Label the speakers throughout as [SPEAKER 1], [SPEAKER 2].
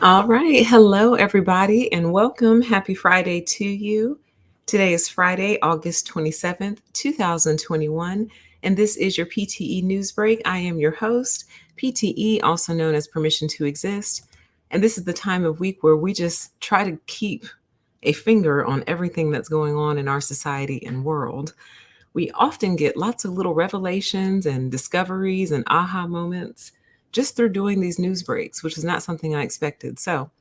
[SPEAKER 1] All right. Hello, everybody, and welcome. Happy Friday to you. Today is Friday, August 27th, 2021, and this is your PTE News Break. I am your host, PTE, also known as Permission to Exist. And this is the time of week where we just try to keep a finger on everything that's going on in our society and world. We often get lots of little revelations and discoveries and aha moments just through doing these news breaks, which is not something I expected. So,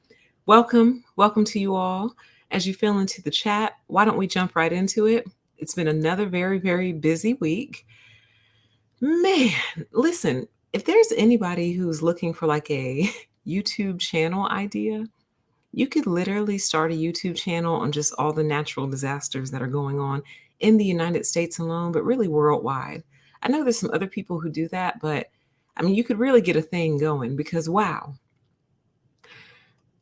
[SPEAKER 1] welcome to you all. As you feel into the chat, why don't we jump right into it? It's been another very, very busy week. Man, listen, if there's anybody who's looking for like a YouTube channel idea, you could literally start a YouTube channel on just all the natural disasters that are going on in the United States alone, but really worldwide. I know there's some other people who do that, but I mean, you could really get a thing going because wow.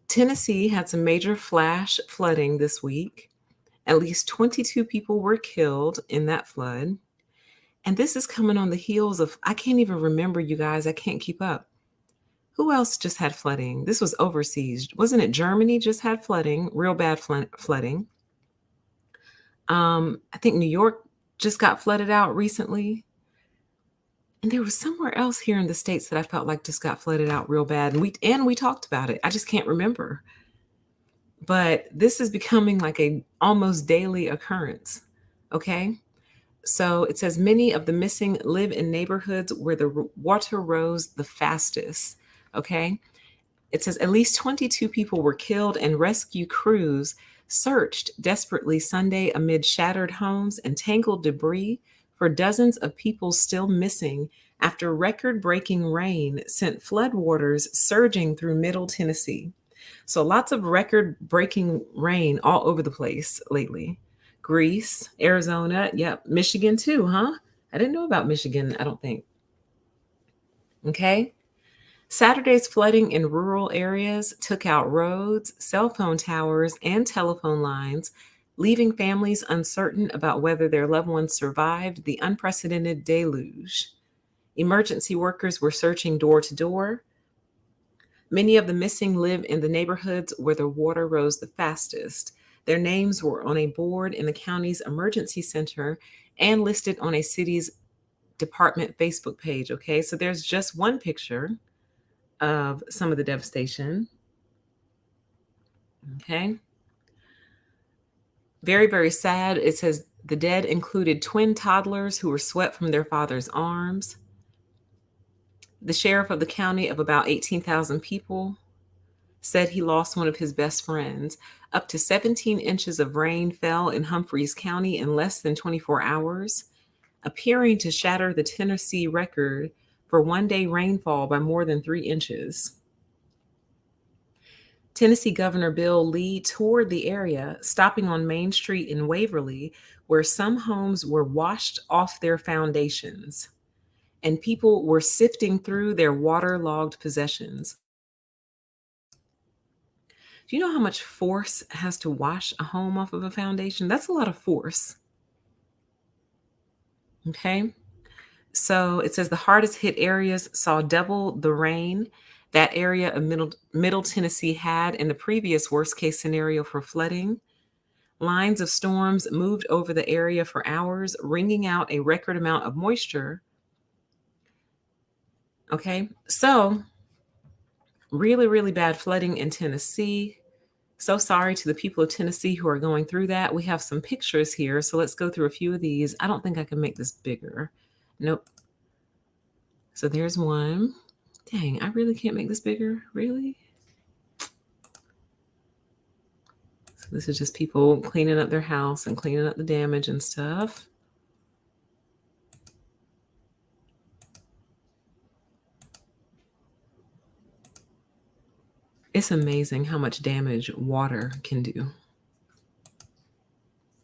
[SPEAKER 1] Tennessee had some major flash flooding this week. At least 22 people were killed in that flood. And this is coming on the heels of, I can't even remember, you guys, I can't keep up. Who else just had flooding? This was overseas. Wasn't it Germany just had flooding, real bad flooding? I think New York just got flooded out recently. And there was somewhere else here in the States that I felt like just got flooded out real bad. And we talked about it. I just can't remember. But this is becoming like a almost daily occurrence. Okay. So it says many of the missing live in neighborhoods where the water rose the fastest. Okay. It says at least 22 people were killed and rescue crews searched desperately Sunday amid shattered homes and tangled debris for dozens of people still missing after record-breaking rain sent floodwaters surging through Middle Tennessee. So lots of record-breaking rain all over the place lately. Greece, Arizona, yep, Michigan too, huh? I didn't know about Michigan, I don't think. Okay. Saturday's flooding in rural areas took out roads, cell phone towers, and telephone lines, leaving families uncertain about whether their loved ones survived the unprecedented deluge. Emergency workers were searching door to door. Many of the missing live in the neighborhoods where the water rose the fastest. Their names were on a board in the county's emergency center and listed on a city's department Facebook page. Okay, so there's just one picture of some of the devastation. Okay. Very, very sad. It says the dead included twin toddlers who were swept from their father's arms. The sheriff of the county of about 18,000 people said he lost one of his best friends. Up to 17 inches of rain fell in Humphreys County in less than 24 hours, appearing to shatter the Tennessee record for one-day rainfall by more than 3 inches. Tennessee Governor Bill Lee toured the area, stopping on Main Street in Waverly, where some homes were washed off their foundations and people were sifting through their waterlogged possessions. Do you know how much force has to wash a home off of a foundation? That's a lot of force. Okay. So it says the hardest hit areas saw double the rain that area of middle Tennessee had in the previous worst case scenario for flooding. Lines of storms moved over the area for hours, wringing out a record amount of moisture. Okay, so really, really bad flooding in Tennessee. So sorry to the people of Tennessee who are going through that. We have some pictures here, so let's go through a few of these. I don't think I can make this bigger. Nope. So there's one. Dang, I really can't make this bigger. Really? So this is just people cleaning up their house and cleaning up the damage and stuff. It's amazing how much damage water can do.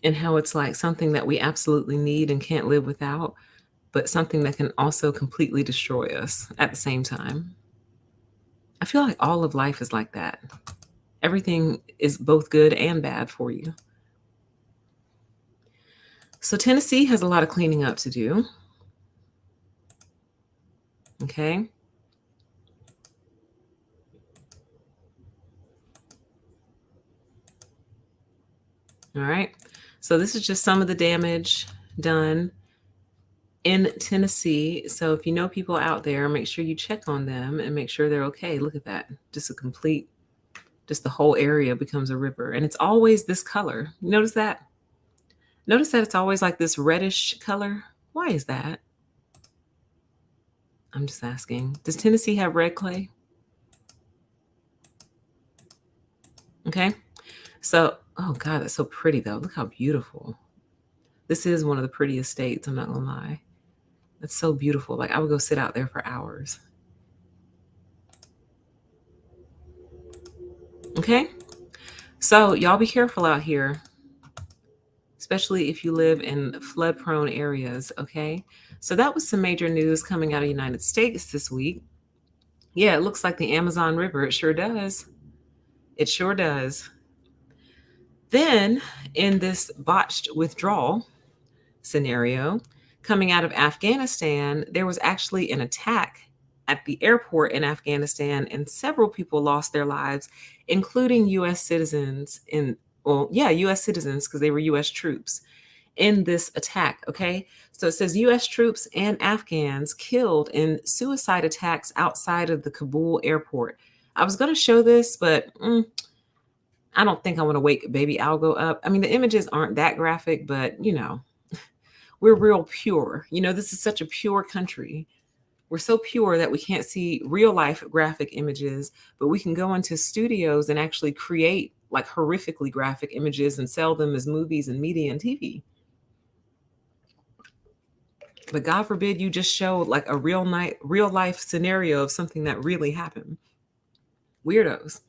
[SPEAKER 1] And how it's like something that we absolutely need and can't live without, but something that can also completely destroy us at the same time. I feel like all of life is like that. Everything is both good and bad for you. So Tennessee has a lot of cleaning up to do. Okay. All right. So this is just some of the damage done in Tennessee. So if you know people out there, make sure you check on them and make sure they're okay. Look at that. Just the whole area becomes a river. And it's always this color. You notice that? Notice that it's always like this reddish color. Why is that? I'm just asking. Does Tennessee have red clay? Okay. So, oh God, that's so pretty though. Look how beautiful. This is one of the prettiest states, I'm not gonna lie. That's so beautiful. Like I would go sit out there for hours. Okay. So y'all be careful out here, especially if you live in flood prone areas. Okay. So that was some major news coming out of the United States this week. Yeah, it looks like the Amazon River. It sure does. It sure does. Then, in this botched withdrawal scenario coming out of Afghanistan, there was actually an attack at the airport in Afghanistan, and several people lost their lives, including U.S. citizens. U.S. citizens because they were U.S. troops in this attack. Okay, so it says U.S. troops and Afghans killed in suicide attacks outside of the Kabul airport. I was going to show this, but I don't think I want to wake baby Algo up. I mean, the images aren't that graphic, but we're real pure. This is such a pure country. We're so pure that we can't see real life graphic images, but we can go into studios and actually create like horrifically graphic images and sell them as movies and media and TV. But God forbid you just show like a real life scenario of something that really happened. Weirdos.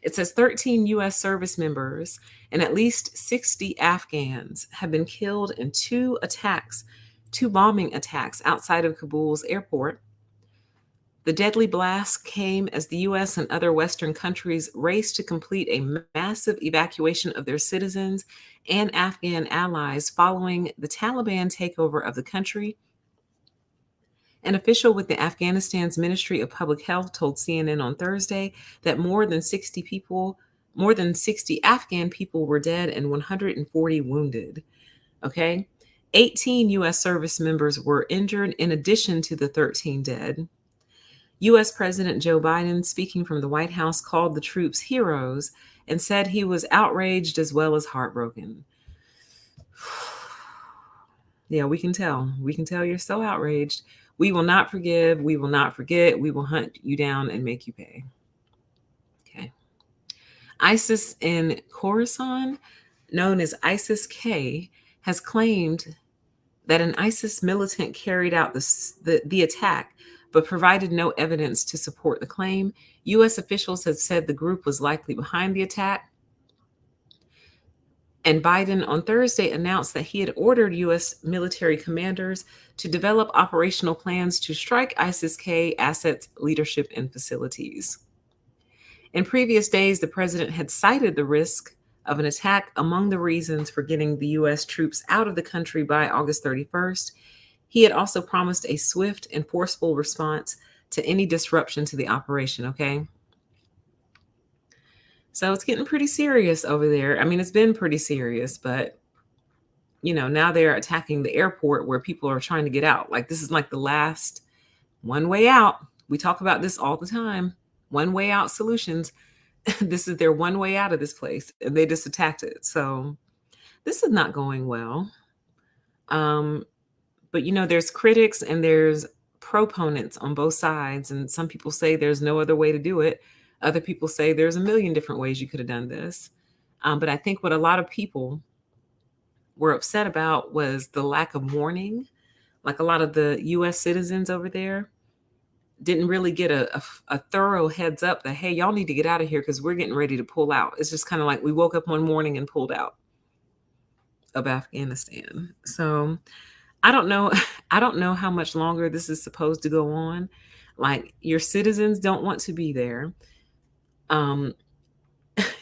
[SPEAKER 1] It says 13 U.S. service members and at least 60 Afghans have been killed in two bombing attacks outside of Kabul's airport. The deadly blast came as the U.S. and other Western countries raced to complete a massive evacuation of their citizens and Afghan allies following the Taliban takeover of the country. An official with the Afghanistan's Ministry of Public Health told CNN on Thursday that more than 60 Afghan people were dead and 140 wounded. Okay? 18 U.S. service members were injured in addition to the 13 dead. U.S. President Joe Biden, speaking from the White House, called the troops heroes and said he was outraged as well as heartbroken. Yeah, we can tell. We can tell you're so outraged. We will not forgive. We will not forget. We will hunt you down and make you pay. Okay. ISIS in Khorasan, known as ISIS-K, has claimed that an ISIS militant carried out the attack, but provided no evidence to support the claim. U.S. officials have said the group was likely behind the attack. And Biden on Thursday announced that he had ordered U.S. military commanders to develop operational plans to strike ISIS-K assets, leadership, and facilities. In previous days, the president had cited the risk of an attack among the reasons for getting the U.S. troops out of the country by August 31st. He had also promised a swift and forceful response to any disruption to the operation, okay? So it's getting pretty serious over there. I mean, it's been pretty serious, but now they're attacking the airport where people are trying to get out. Like this is like the last one way out. We talk about this all the time. One way out solutions. This is their one way out of this place, and they just attacked it. So this is not going well. But there's critics and there's proponents on both sides, and some people say there's no other way to do it. Other people say there's a million different ways you could have done this. But I think what a lot of people were upset about was the lack of warning. Like a lot of the U.S. citizens over there didn't really get a thorough heads up that, hey, y'all need to get out of here because we're getting ready to pull out. It's just kind of like we woke up one morning and pulled out of Afghanistan. So I don't know. I don't know how much longer this is supposed to go on. Like your citizens don't want to be there.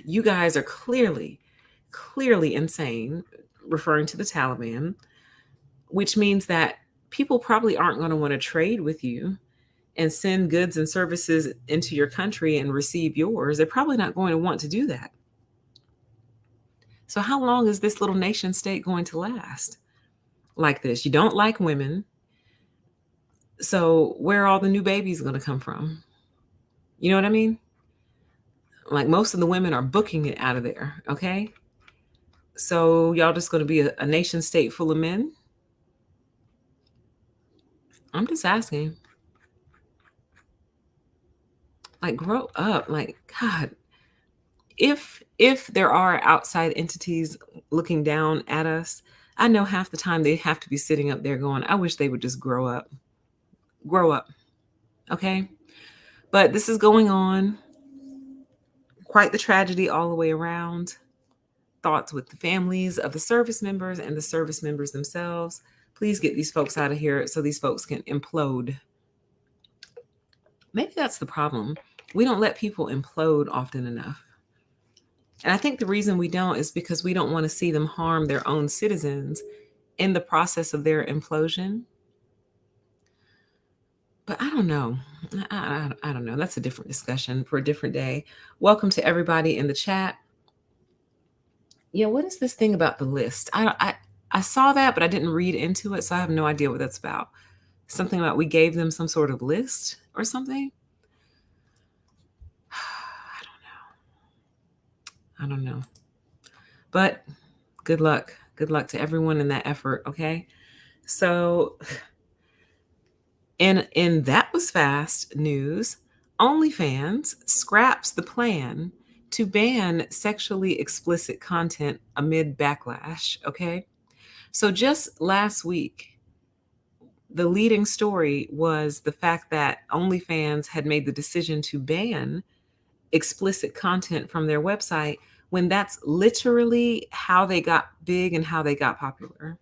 [SPEAKER 1] You guys are clearly insane, referring to the Taliban, which means that people probably aren't going to want to trade with you and send goods and services into your country and receive yours. They're probably not going to want to do that. So how long is this little nation state going to last like this? You don't like women. So where are all the new babies going to come from? You know what I mean? Like most of the women are booking it out of there. Okay. So y'all just going to be a nation state full of men? I'm just asking. Like, grow up. Like, God, if there are outside entities looking down at us, I know half the time they have to be sitting up there going, I wish they would just grow up. Grow up. Okay. But this is going on. Quite the tragedy all the way around. Thoughts with the families of the service members and the service members themselves. Please get these folks out of here so these folks can implode. Maybe that's the problem. We don't let people implode often enough. And I think the reason we don't is because we don't want to see them harm their own citizens in the process of their implosion. But I don't know. I don't know. That's a different discussion for a different day. Welcome to everybody in the chat. Yeah, what is this thing about the list? I saw that, but I didn't read into it, so I have no idea what that's about. Something about we gave them some sort of list or something? I don't know. But good luck. Good luck to everyone in that effort, okay? So in That Was Fast news, OnlyFans scraps the plan to ban sexually explicit content amid backlash, okay? So just last week, the leading story was the fact that OnlyFans had made the decision to ban explicit content from their website when that's literally how they got big and how they got popular.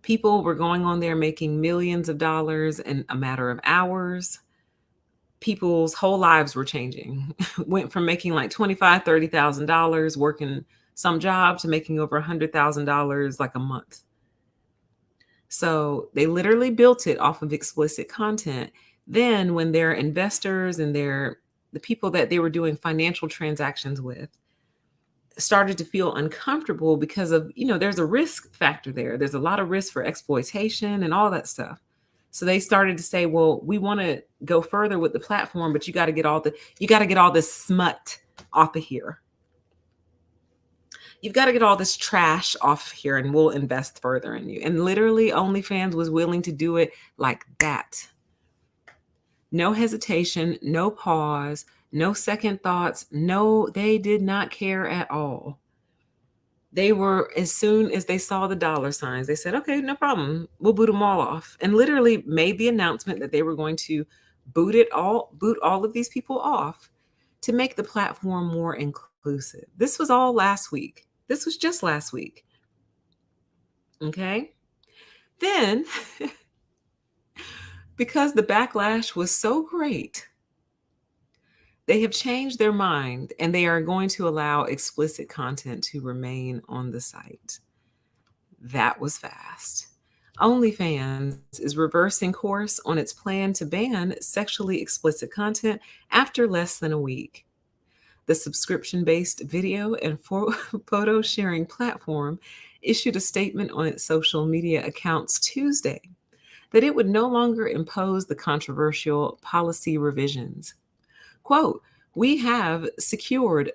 [SPEAKER 1] People were going on there making millions of dollars in a matter of hours. People's whole lives were changing. Went from making like $25,000, $30,000 working some job to making over $100,000 like a month. So they literally built it off of explicit content. Then when their investors and the people that they were doing financial transactions with started to feel uncomfortable because of, there's a risk factor there. There's a lot of risk for exploitation and all that stuff. So they started to say, well, we want to go further with the platform, but you got to get all this smut off of here. You've got to get all this trash off here and we'll invest further in you. And literally OnlyFans was willing to do it like that. No hesitation, no pause, no second thoughts. No, they did not care at all. They were, as soon as they saw the dollar signs, they said, okay, no problem. We'll boot them all off. And literally made the announcement that they were going to boot all of these people off to make the platform more inclusive. This was all last week. This was just last week. Okay. Then, because the backlash was so great, they have changed their mind and they are going to allow explicit content to remain on the site. That was fast. OnlyFans is reversing course on its plan to ban sexually explicit content after less than a week. The subscription-based video and photo sharing platform issued a statement on its social media accounts Tuesday that it would no longer impose the controversial policy revisions. Quote, we have secured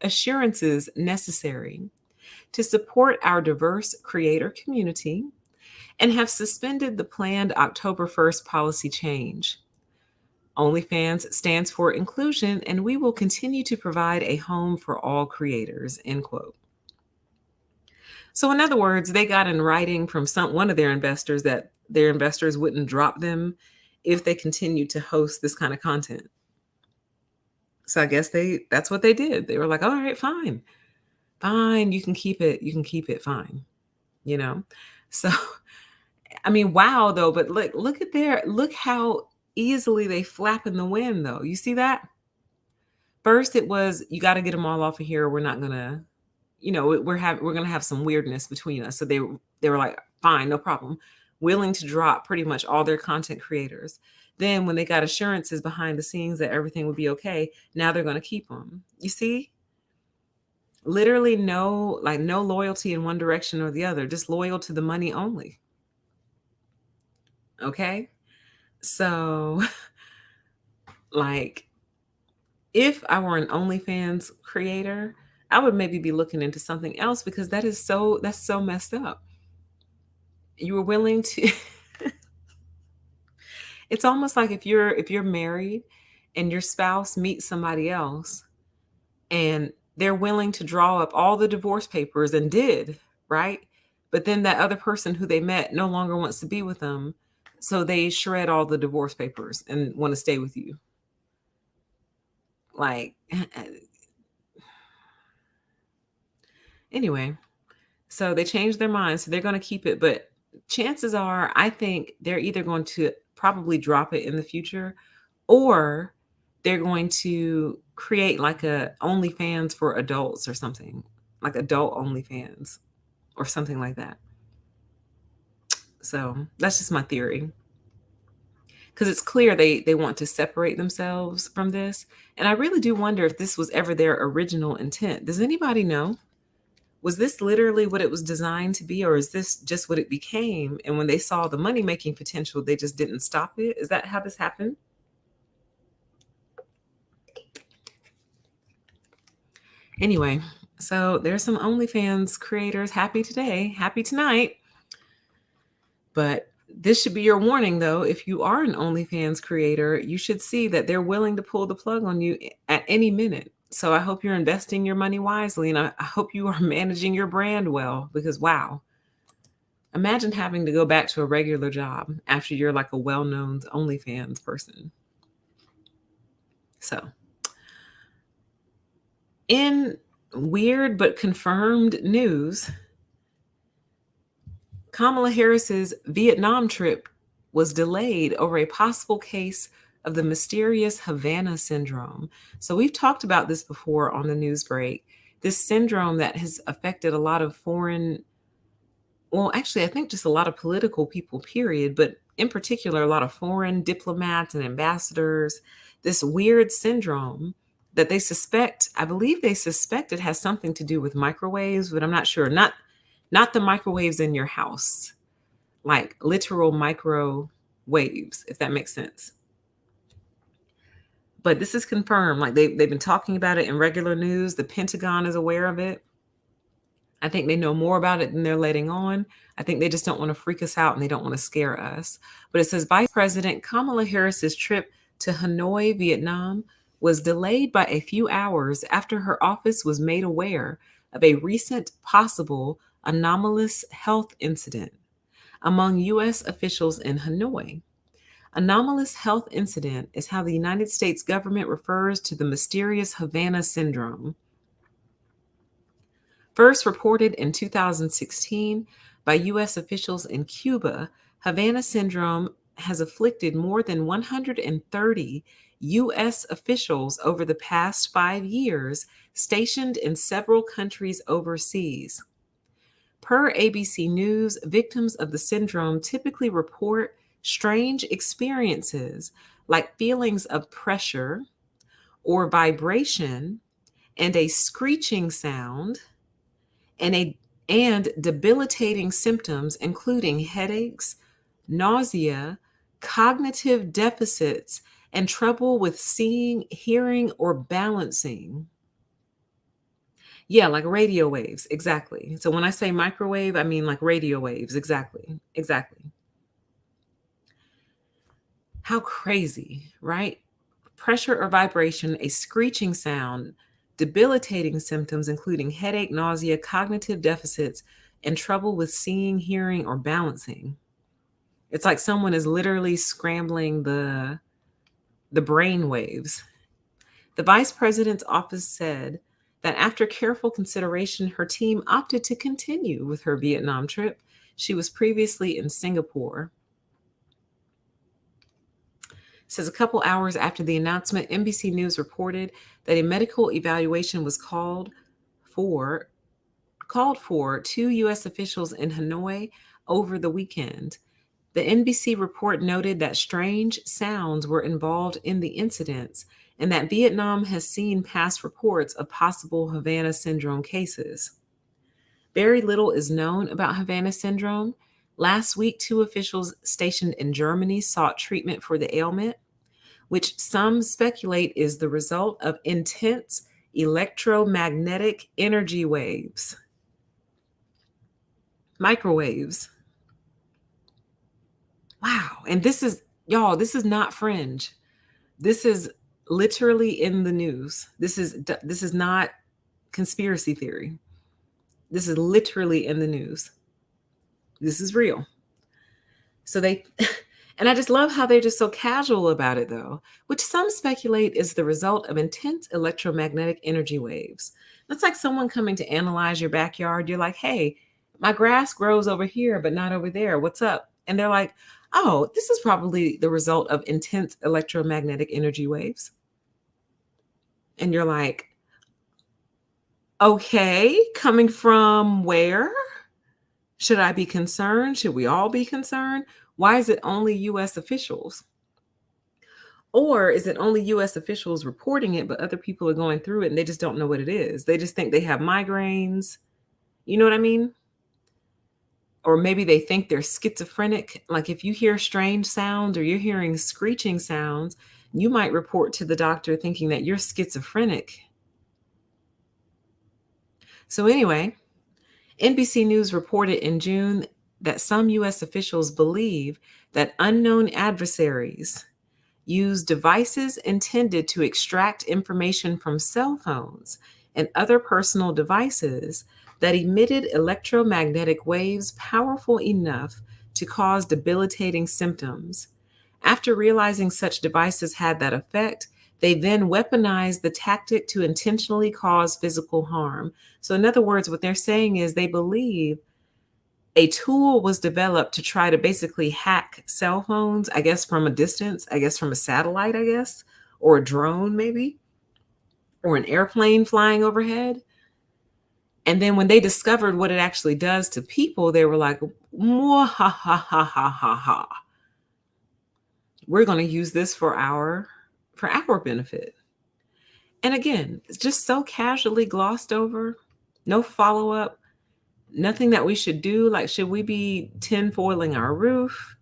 [SPEAKER 1] assurances necessary to support our diverse creator community and have suspended the planned October 1st policy change. OnlyFans stands for inclusion, and we will continue to provide a home for all creators, end quote. So in other words, they got in writing from one of their investors that their investors wouldn't drop them if they continued to host this kind of content. So I guess that's what they did. They were like, all right, fine, you can keep it, fine, So, I mean, wow, though, but look how easily they flap in the wind, though. You see that? First, it was, you got to get them all off of here. We're not gonna, we're gonna have some weirdness between us. So they were like, fine, no problem, willing to drop pretty much all their content creators. Then when they got assurances behind the scenes that everything would be okay, now they're going to keep them. You see? Literally no loyalty in one direction or the other, just loyal to the money only. Okay? So, like, if I were an OnlyFans creator, I would maybe be looking into something else because that's so messed up. You were willing to it's almost like if you're married and your spouse meets somebody else and they're willing to draw up all the divorce papers and did, right? But then that other person who they met no longer wants to be with them, so they shred all the divorce papers and want to stay with you. Like anyway, so they changed their minds, so they're going to keep it, but chances are I think they're either going to probably drop it in the future or they're going to create like a OnlyFans for adults or something, like adult OnlyFans or something like that. So that's just my theory. Because it's clear they want to separate themselves from this. And I really do wonder if this was ever their original intent. Does anybody know? Was this literally what it was designed to be, or is this just what it became? And when they saw the money making potential, they just didn't stop it? Is that how this happened? Anyway, so there's some OnlyFans creators happy today, happy tonight. But this should be your warning, though. If you are an OnlyFans creator, you should see that they're willing to pull the plug on you at any minute. So I hope you're investing your money wisely, and I hope you are managing your brand well, because wow, imagine having to go back to a regular job after you're like a well-known OnlyFans person. So, in weird but confirmed news, Kamala Harris's Vietnam trip was delayed over a possible case of the mysterious Havana Syndrome. So we've talked about this before on the NewsBreak. This syndrome that has affected a lot of foreign, well, actually, I think just a lot of political people, period, but in particular, a lot of foreign diplomats and ambassadors. This weird syndrome that they suspect, I believe they suspect it has something to do with microwaves, but I'm not sure. Not the microwaves in your house, like literal microwaves, if that makes sense. But this is confirmed. Like they've been talking about it in regular news. The Pentagon is aware of it. I think they know more about it than they're letting on. I think they just don't want to freak us out and they don't want to scare us. But it says Vice President Kamala Harris's trip to Hanoi, Vietnam, was delayed by a few hours after her office was made aware of a recent possible anomalous health incident among U.S. officials in Hanoi. Anomalous health incident is how the United States government refers to the mysterious Havana Syndrome. First reported in 2016 by U.S. officials in Cuba, Havana Syndrome has afflicted more than 130 U.S. officials over the past 5 years, stationed in several countries overseas. Per ABC News, victims of the syndrome typically report strange experiences like feelings of pressure or vibration and a screeching sound and debilitating symptoms including headaches, nausea, cognitive deficits, and trouble with seeing, hearing, or balancing. Yeah, like radio waves. Exactly. So when I say microwave, I mean like radio waves. Exactly. Exactly. How crazy, right? Pressure or vibration, a screeching sound, debilitating symptoms, including headache, nausea, cognitive deficits, and trouble with seeing, hearing, or balancing. It's like someone is literally scrambling the brain waves. The vice president's office said that after careful consideration, her team opted to continue with her Vietnam trip. She was previously in Singapore. It says a couple hours after the announcement, NBC News reported that a medical evaluation was for called for 2 U.S. officials in Hanoi over the weekend. The NBC report noted that strange sounds were involved in the incidents, and that Vietnam has seen past reports of possible Havana Syndrome cases. Very little is known about Havana Syndrome. Last week, two officials stationed in Germany sought treatment for the ailment, which some speculate is the result of intense electromagnetic energy waves, microwaves. Wow. And this is, y'all, this is not fringe. This is literally in the news. This is not conspiracy theory. This is literally in the news. This is real. So they, and I just love how they're just so casual about it, though, which some speculate is the result of intense electromagnetic energy waves. That's like someone coming to analyze your backyard. You're like, hey, my grass grows over here, but not over there. What's up? And they're like, oh, this is probably the result of intense electromagnetic energy waves. And you're like, okay, coming from where? Should I be concerned? Should we all be concerned? Why is it only US officials? Or is it only US officials reporting it, but other people are going through it and they just don't know what it is? They just think they have migraines. You know what I mean? Or maybe they think they're schizophrenic. Like if you hear strange sounds or you're hearing screeching sounds, you might report to the doctor thinking that you're schizophrenic. So, anyway, NBC News reported in June that some US officials believe that unknown adversaries use devices intended to extract information from cell phones and other personal devices that emitted electromagnetic waves powerful enough to cause debilitating symptoms. After realizing such devices had that effect, they then weaponized the tactic to intentionally cause physical harm. So, in other words, what they're saying is they believe a tool was developed to try to basically hack cell phones, I guess from a distance, I guess from a satellite, I guess, or a drone maybe, or an airplane flying overhead. And then when they discovered what it actually does to people, they were like, "Mwah, ha, ha, ha, ha, ha, ha. We're going to use this for our benefit." And again, it's just so casually glossed over, no follow up, nothing that we should do. Like, should we be tinfoiling our roof?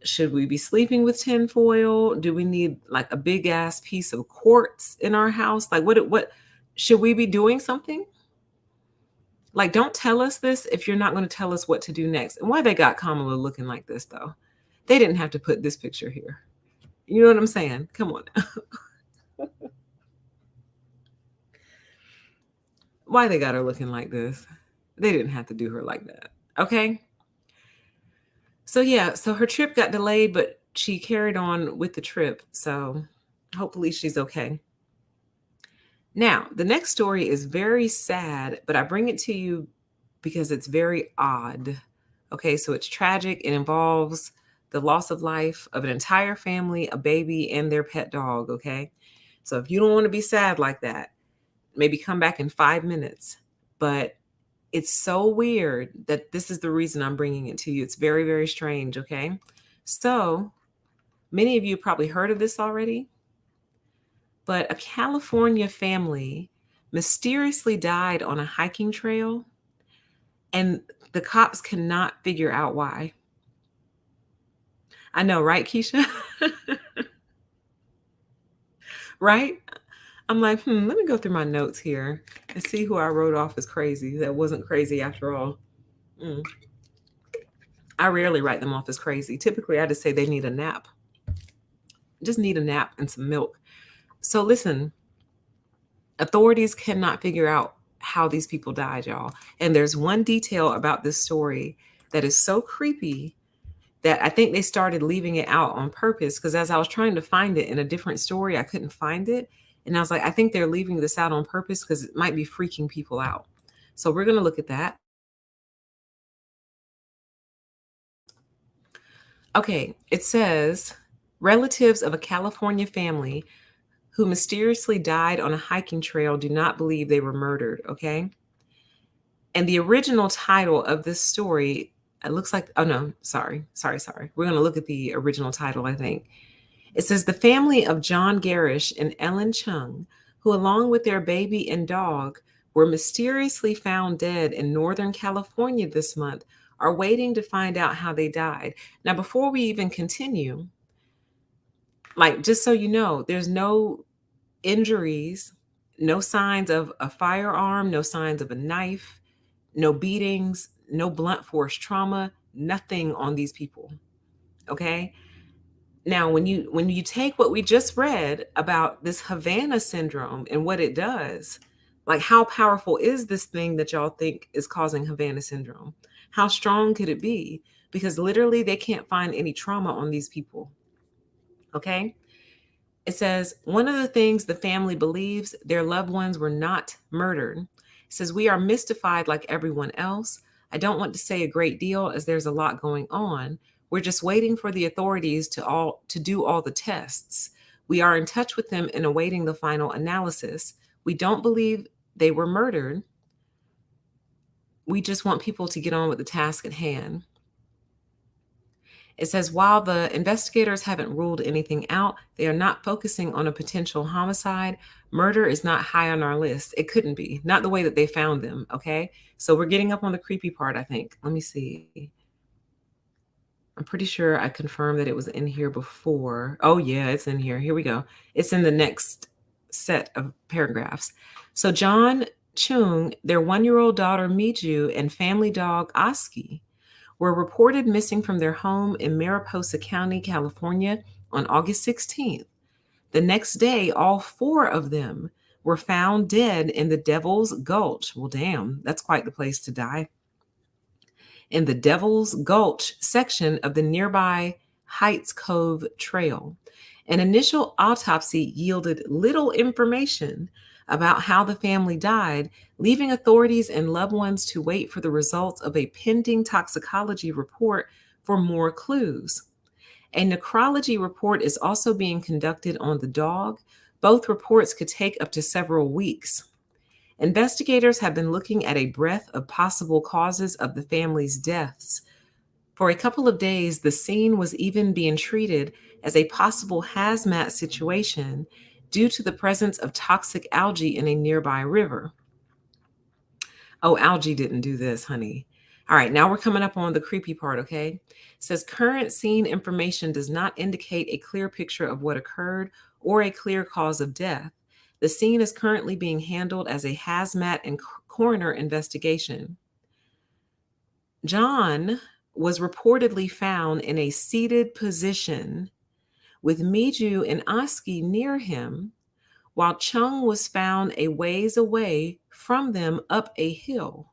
[SPEAKER 1] Should we be sleeping with tinfoil? Do we need like a big ass piece of quartz in our house? Like, what should we be doing something? Like, don't tell us this if you're not going to tell us what to do next. And why they got Kamala looking like this, though? They didn't have to put this picture here. You know what I'm saying? Come on. Why they got her looking like this? They didn't have to do her like that. Okay. So, yeah, so her trip got delayed, but she carried on with the trip. So, hopefully, she's okay. Now, the next story is very sad, but I bring it to you because it's very odd. Okay, so it's tragic. It involves the loss of life of an entire family, a baby, and their pet dog. Okay, so if you don't want to be sad like that, maybe come back in 5 minutes. But it's so weird that this is the reason I'm bringing it to you. It's very, very strange. Okay, so many of you probably heard of this already. But a California family mysteriously died on a hiking trail, and the cops cannot figure out why. I know, right, Keisha? Right? I'm like, let me go through my notes here and see who I wrote off as crazy that wasn't crazy after all. Mm. I rarely write them off as crazy. Typically, I just say they need a nap. Just need a nap and some milk. So listen, authorities cannot figure out how these people died, y'all. And there's one detail about this story that is so creepy that I think they started leaving it out on purpose, because as I was trying to find it in a different story, I couldn't find it. And I was like, I think they're leaving this out on purpose because it might be freaking people out. So we're going to look at that. Okay, it says relatives of a California family who mysteriously died on a hiking trail do not believe they were murdered. Okay. And the original title of this story, it looks like, oh no, sorry. We're going to look at the original title, I think. It says the family of John Garish and Ellen Chung, who, along with their baby and dog, were mysteriously found dead in Northern California this month, are waiting to find out how they died. Now, before we even continue, like, just so you know, there's no injuries, no signs of a firearm, no signs of a knife, no beatings, no blunt force trauma, nothing on these people. Okay? Now, when you take what we just read about this Havana syndrome and what it does, like, how powerful is this thing that y'all think is causing Havana syndrome? How strong could it be? Because literally they can't find any trauma on these people. Okay? It says, one of the things the family believes, their loved ones were not murdered. It says, we are mystified like everyone else. I don't want to say a great deal as there's a lot going on. We're just waiting for the authorities to do all the tests. We are in touch with them and awaiting the final analysis. We don't believe they were murdered. We just want people to get on with the task at hand. It says, while the investigators haven't ruled anything out, they are not focusing on a potential homicide. Murder is not high on our list. It couldn't be, not the way that they found them. Okay. So we're getting up on the creepy part, I think. Let me see. I'm pretty sure I confirmed that it was in here before. Oh, yeah, it's in here. Here we go. It's in the next set of paragraphs. So John Chung, their 1-year-old daughter, Miju, and family dog, Oski, were reported missing from their home in Mariposa County, California on August 16th. The next day, all 4 of them were found dead in the Devil's Gulch. Well, damn, that's quite the place to die. In the Devil's Gulch section of the nearby Heights Cove Trail. An initial autopsy yielded little information about how the family died, leaving authorities and loved ones to wait for the results of a pending toxicology report for more clues. A necrology report is also being conducted on the dog. Both reports could take up to several weeks. Investigators have been looking at a breadth of possible causes of the family's deaths. For a couple of days, the scene was even being treated as a possible hazmat situation due to the presence of toxic algae in a nearby river. Oh, algae didn't do this, honey. All right, now we're coming up on the creepy part, okay? It says current scene information does not indicate a clear picture of what occurred or a clear cause of death. The scene is currently being handled as a hazmat and coroner investigation. John was reportedly found in a seated position with Miju and Oski near him, while Chung was found a ways away from them up a hill.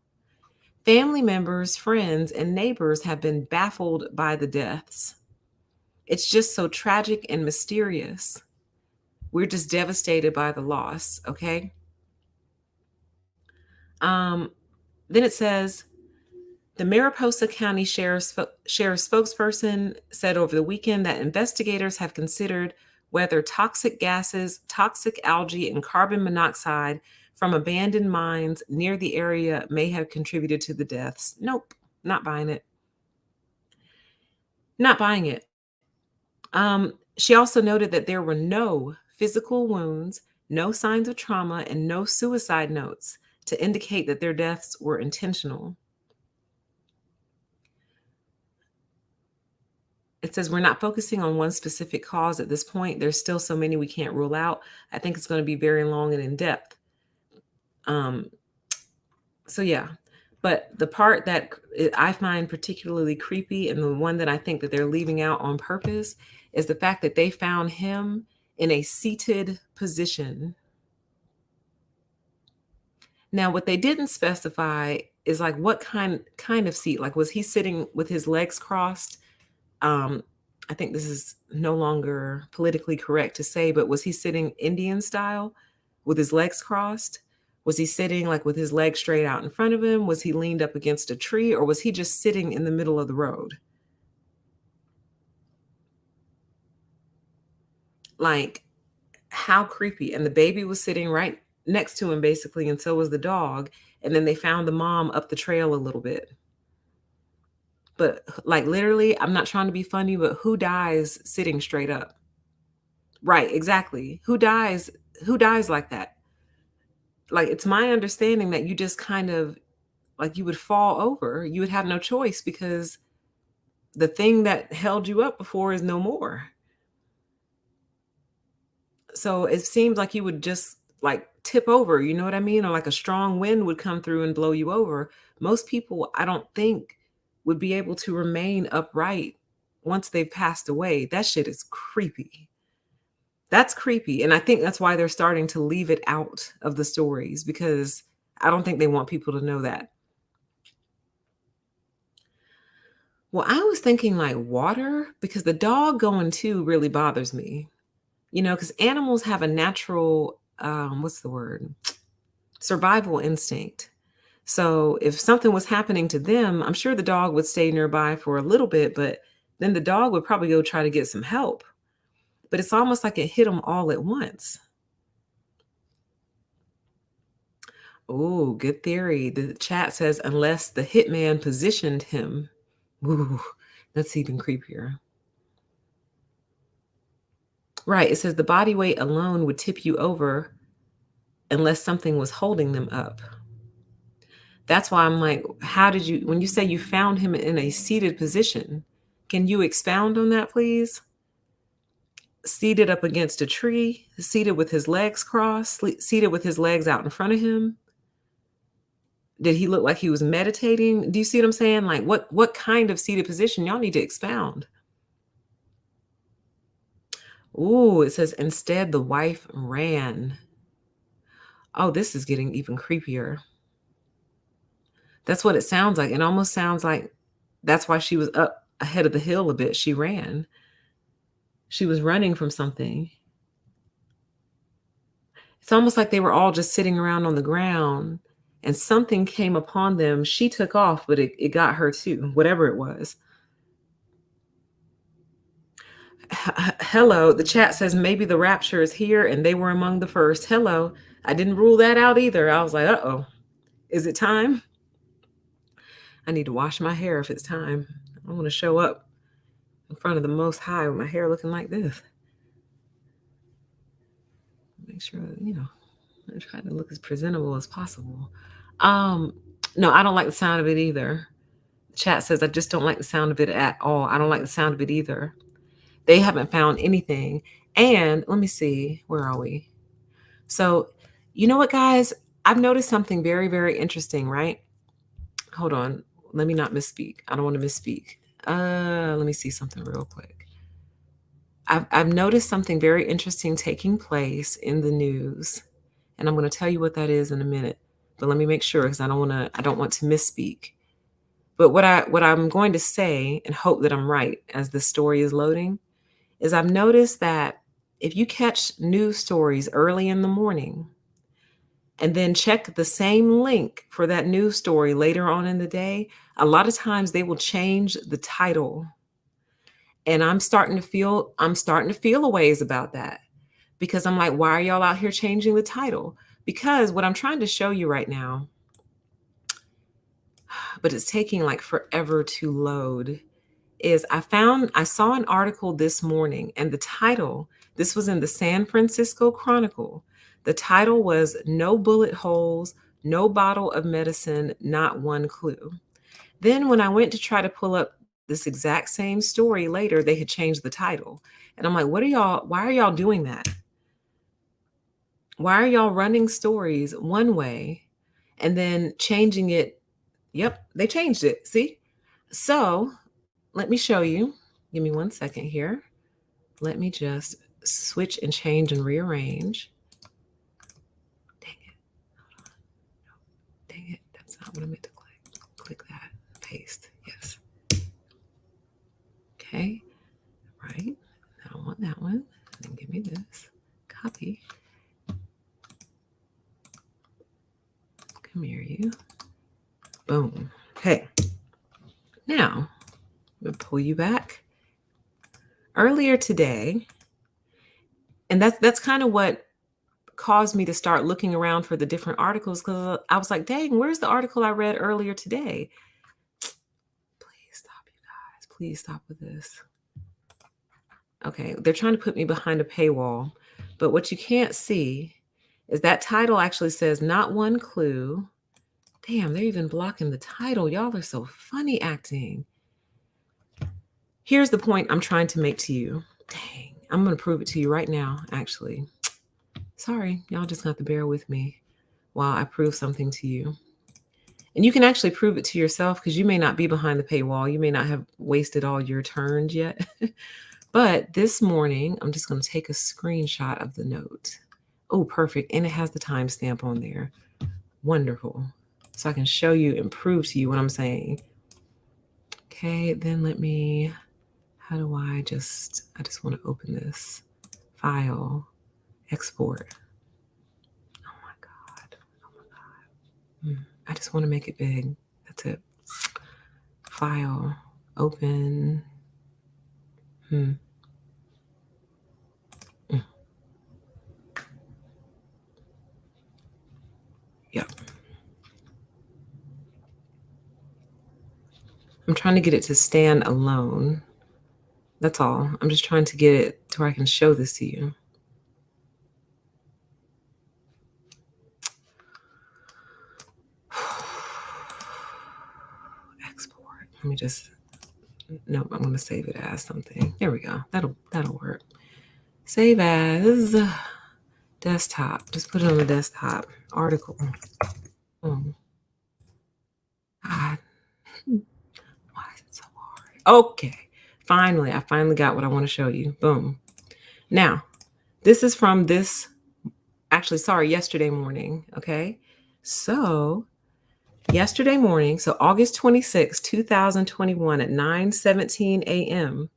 [SPEAKER 1] Family members, friends, and neighbors have been baffled by the deaths. It's just so tragic and mysterious. We're just devastated by the loss, okay? Then it says, the Mariposa County Sheriff's spokesperson said over the weekend that investigators have considered whether toxic gases, toxic algae, and carbon monoxide from abandoned mines near the area may have contributed to the deaths. Nope, not buying it. Not buying it. She also noted that there were no physical wounds, no signs of trauma, and no suicide notes to indicate that their deaths were intentional. It says we're not focusing on one specific cause at this point. There's still so many we can't rule out. I think it's going to be very long and in depth. So yeah, but the part that I find particularly creepy and the one that I think that they're leaving out on purpose is the fact that they found him in a seated position. Now, what they didn't specify is like what kind of seat. Like, was he sitting with his legs crossed? I think this is no longer politically correct to say, but was he sitting Indian style with his legs crossed? Was he sitting like with his legs straight out in front of him? Was he leaned up against a tree, or was he just sitting in the middle of the road? Like, how creepy. And the baby was sitting right next to him, basically, and so was the dog. And then they found the mom up the trail a little bit. But like literally, I'm not trying to be funny, but who dies sitting straight up? Right, exactly. Who dies like that? Like, it's my understanding that you just kind of like, you would fall over. You would have no choice because the thing that held you up before is no more. So it seems like you would just, like, tip over, you know what I mean? Or like a strong wind would come through and blow you over. Most people, I don't think, would be able to remain upright once they've passed away. That shit is creepy. That's creepy, and I think that's why they're starting to leave it out of the stories because I don't think they want people to know that. Well, I was thinking like water because the dog going too really bothers me. Because animals have a natural, what's the word? Survival instinct. So if something was happening to them, I'm sure the dog would stay nearby for a little bit, but then the dog would probably go try to get some help. But it's almost like it hit them all at once. Oh, good theory. The chat says unless the hitman positioned him. Ooh, that's even creepier. Right. It says the body weight alone would tip you over unless something was holding them up. That's why I'm like, how did you, when you say you found him in a seated position, can you expound on that, please? Seated up against a tree, seated with his legs crossed, seated with his legs out in front of him. Did he look like he was meditating? Do you see what I'm saying? Like what kind of seated position? Y'all need to expound. Ooh, it says instead the wife ran. Oh, this is getting even creepier. That's what it sounds like. It almost sounds like that's why she was up ahead of the hill a bit. She ran. She was running from something. It's almost like they were all just sitting around on the ground and something came upon them. She took off, but it got her too, whatever it was. Hello, the chat says maybe the rapture is here and they were among the first. Hello, I didn't rule that out either. I was like, uh-oh, is it time? I need to wash my hair if it's time. I want to show up in front of the Most High with my hair looking like this. Make sure, I try to look as presentable as possible. No, I don't like the sound of it either. The chat says I just don't like the sound of it at all. I don't like the sound of it either. They haven't found anything. And let me see, where are we? So, you know what, guys? I've noticed something very, very interesting, right? Hold on. Let me not misspeak. I don't want to misspeak. Let me see something real quick. I've noticed something very interesting taking place in the news, and I'm going to tell you what that is in a minute. But let me make sure because I don't want to misspeak. But what I'm going to say and hope that I'm right as the story is loading is I've noticed that if you catch news stories early in the morning and then check the same link for that news story later on in the day, a lot of times they will change the title. And I'm starting to feel a ways about that because I'm like, why are y'all out here changing the title? Because what I'm trying to show you right now, but it's taking like forever to load, is I saw an article this morning and the title, this was in the San Francisco Chronicle. The title was No Bullet Holes, No Bottle of Medicine, Not One Clue. Then when I went to try to pull up this exact same story later, they had changed the title. And I'm like, why are y'all doing that? Why are y'all running stories one way and then changing it? Yep, they changed it. See? So let me show you. Give me 1 second here. Let me just switch and change and rearrange. Dang it. Dang it. That's not what I meant to click. Click that. Paste. Yes. Okay. Right. I don't want that one. Then give me this. Copy. Come here, you. Boom. Okay. Now, I'm going to pull you back. Earlier today, and that's kind of what caused me to start looking around for the different articles because I was like, dang, where's the article I read earlier today? Please stop, you guys. Please stop with this. Okay, they're trying to put me behind a paywall, but what you can't see is that title actually says not one clue. Damn, they're even blocking the title. Y'all are so funny acting. Here's the point I'm trying to make to you. Dang, I'm going to prove it to you right now, actually. Sorry, y'all just got to bear with me while I prove something to you. And you can actually prove it to yourself because you may not be behind the paywall. You may not have wasted all your turns yet. But this morning, I'm just going to take a screenshot of the note. Oh, perfect. And it has the timestamp on there. Wonderful. So I can show you and prove to you what I'm saying. Okay, then how do I just want to open this file, export. Oh my God. Oh my God. I just want to make it big. That's it. File, open. Yep. I'm trying to get it to stand alone. That's all. I'm just trying to get it to where I can show this to you. Export. Let me just, no, I'm going to save it as something. There we go. That'll work. Save as desktop. Just put it on the desktop. Article. God. Why is it so hard? Okay. I finally got what I want to show you. Boom. Now, this is from yesterday morning. Okay. So yesterday morning, so August 26, 2021 at 9:17 a.m.,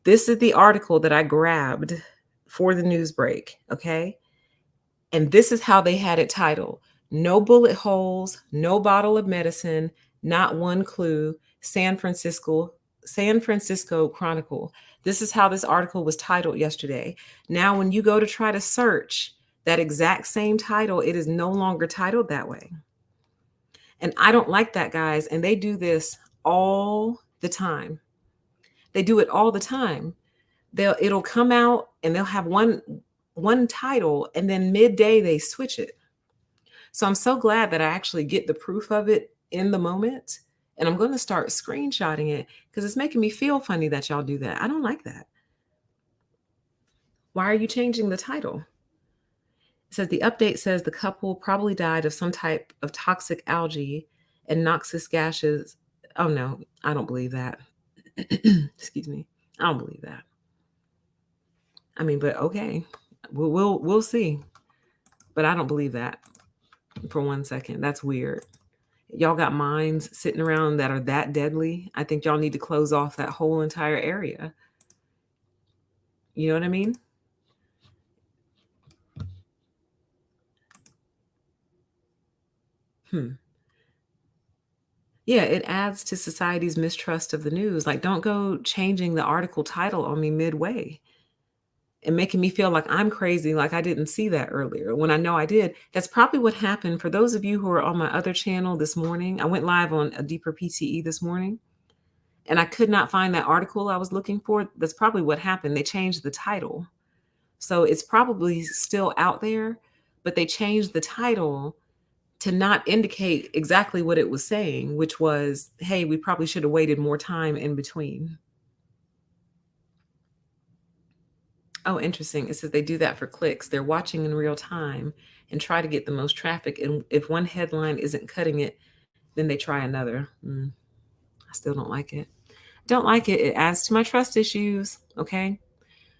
[SPEAKER 1] this is the article that I grabbed for the NewsBreak, okay? And this is how they had it titled: No bullet holes, no bottle of medicine, not one clue, San Francisco Chronicle. This is how this article was titled yesterday. Now, when you go to try to search that exact same title, it is no longer titled that way. And I don't like that, guys. And they do this all the time. They do it all the time. It'll come out and they'll have one title, and then midday they switch it. So I'm so glad that I actually get the proof of it in the moment. And I'm going to start screenshotting it because it's making me feel funny that y'all do that. I don't like that. Why are you changing the title? It says the update says the couple probably died of some type of toxic algae and noxious gases. Oh no, I don't believe that. Excuse me. I don't believe that. I mean, but okay, we'll see. But I don't believe that for 1 second. That's weird. Y'all got mines sitting around that are that deadly. I think y'all need to close off that whole entire area. You know what I mean? Yeah, it adds to society's mistrust of the news. Like, don't go changing the article title on me midway and making me feel like I'm crazy, like I didn't see that earlier when I know I did. That's probably what happened. For those of you who are on my other channel this morning, I went live on a deeper PTE this morning and I could not find that article I was looking for. That's probably what happened. They changed the title. So it's probably still out there, but they changed the title to not indicate exactly what it was saying, which was, hey, we probably should have waited more time in between. Oh, interesting. It says they do that for clicks. They're watching in real time and try to get the most traffic. And if one headline isn't cutting it, then they try another. I still don't like it. Don't like it. It adds to my trust issues. Okay.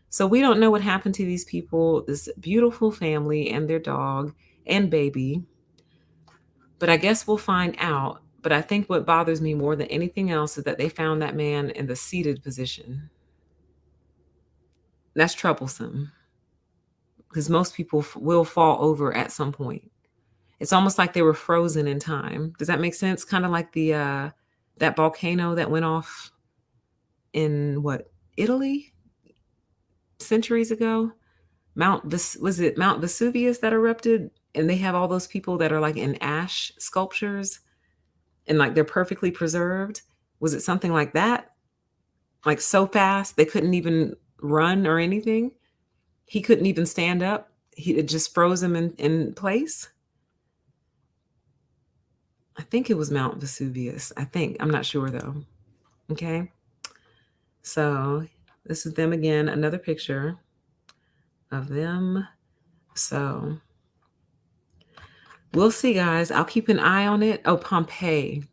[SPEAKER 1] So we don't know what happened to these people, this beautiful family and their dog and baby. But I guess we'll find out. But I think what bothers me more than anything else is that they found that man in the seated position. That's troublesome because most people will fall over at some point. It's almost like they were frozen in time. Does that make sense? Kind of like the that volcano that went off in Italy centuries ago? Was it Mount Vesuvius that erupted? And they have all those people that are like in ash sculptures and like they're perfectly preserved. Was it something like that? Like so fast they couldn't even run or anything. He couldn't even stand up. It just froze him in place. I think it was Mount Vesuvius. I think. I'm not sure though. Okay. So this is them again, another picture of them. So we'll see, guys. I'll keep an eye on it. Oh, Pompeii.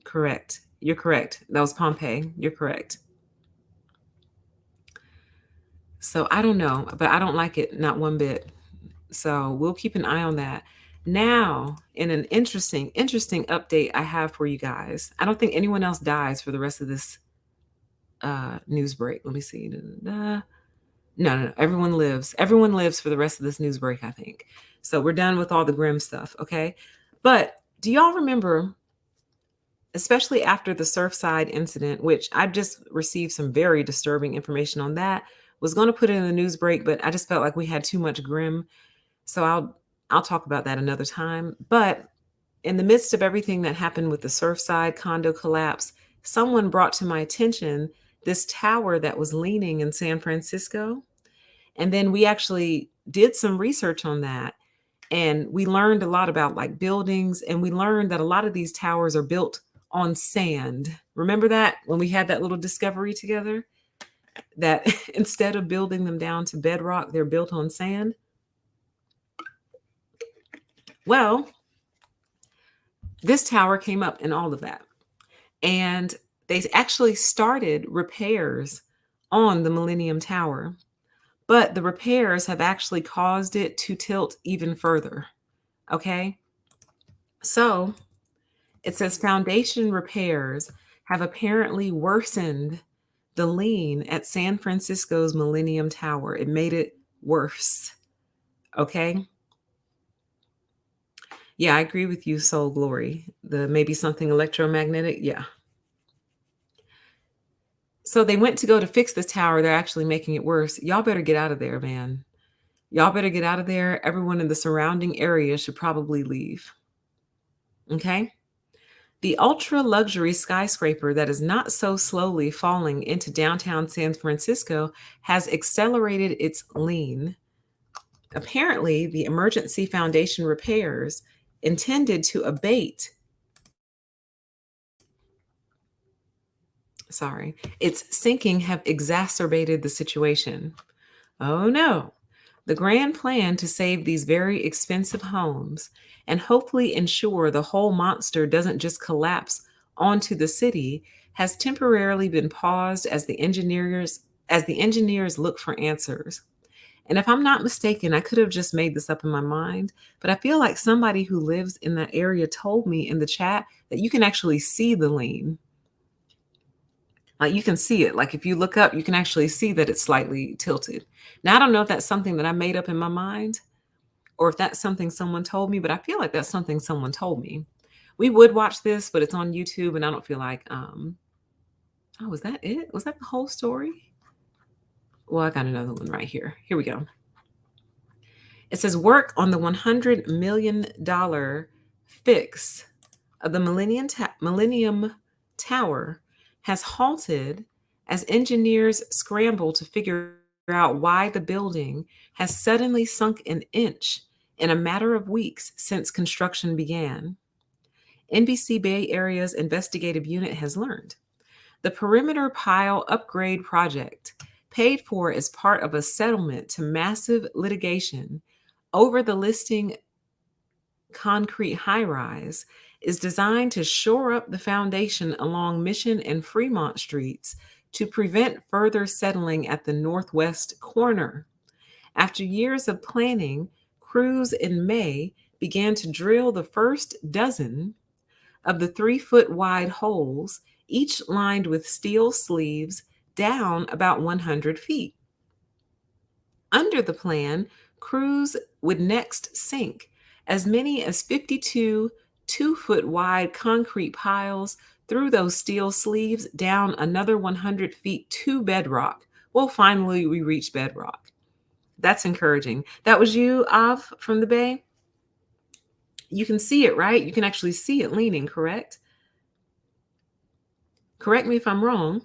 [SPEAKER 1] Correct. You're correct. That was Pompeii. You're correct. So I don't know, but I don't like it, not one bit. So we'll keep an eye on that. Now, in an interesting update I have for you guys. I don't think anyone else dies for the rest of this news break. Let me see. No, no, no. Everyone lives. Everyone lives for the rest of this news break, I think. So we're done with all the grim stuff, okay? But do y'all remember, especially after the Surfside incident, which I've just received some very disturbing information on that, was going to put it in the news break, but I just felt like we had too much grim. So I'll talk about that another time. But in the midst of everything that happened with the Surfside condo collapse, someone brought to my attention this tower that was leaning in San Francisco. And then we actually did some research on that. And we learned a lot about like buildings. And we learned that a lot of these towers are built on sand. Remember that when we had that little discovery together? That instead of building them down to bedrock, they're built on sand. Well, this tower came up in all of that. And they actually started repairs on the Millennium Tower, but the repairs have actually caused it to tilt even further. Okay. So it says foundation repairs have apparently worsened the lean at San Francisco's Millennium Tower. It made it worse. Okay. Yeah, I agree with you, Soul Glory. The maybe something electromagnetic. Yeah. So they went to go to fix this tower. They're actually making it worse. Y'all better get out of there, man. Y'all better get out of there. Everyone in the surrounding area should probably leave. Okay? The ultra luxury skyscraper that is not so slowly falling into downtown San Francisco has accelerated its lean. Apparently, the emergency foundation repairs intended to abate its sinking have exacerbated the situation. Oh no. The grand plan to save these very expensive homes and hopefully ensure the whole monster doesn't just collapse onto the city has temporarily been paused as the engineers look for answers. And if I'm not mistaken, I could have just made this up in my mind, but I feel like somebody who lives in that area told me in the chat that you can actually see the lean. Like you can see it. Like if you look up, you can actually see that it's slightly tilted. Now, I don't know if that's something that I made up in my mind or if that's something someone told me, but I feel like that's something someone told me. We would watch this, but it's on YouTube and I don't feel like, oh, was that it? Was that the whole story? Well, I got another one right here. Here we go. It says work on the $100 million fix of the Millennium Tower has halted as engineers scramble to figure out why the building has suddenly sunk an inch in a matter of weeks since construction began. NBC Bay Area's investigative unit has learned the perimeter pile upgrade project, paid for as part of a settlement to massive litigation over the listing concrete high rise, is designed to shore up the foundation along Mission and Fremont streets to prevent further settling at the northwest corner. After years of planning, crews in May began to drill the first dozen of the 3-foot wide holes, each lined with steel sleeves, down about 100 feet. Under the plan, crews would next sink as many as 52 2-foot wide concrete piles through those steel sleeves down another 100 feet to bedrock. Well, finally, we reached bedrock. That's encouraging. That was you, Av, from the Bay? You can see it, right? You can actually see it leaning, correct? Correct me if I'm wrong.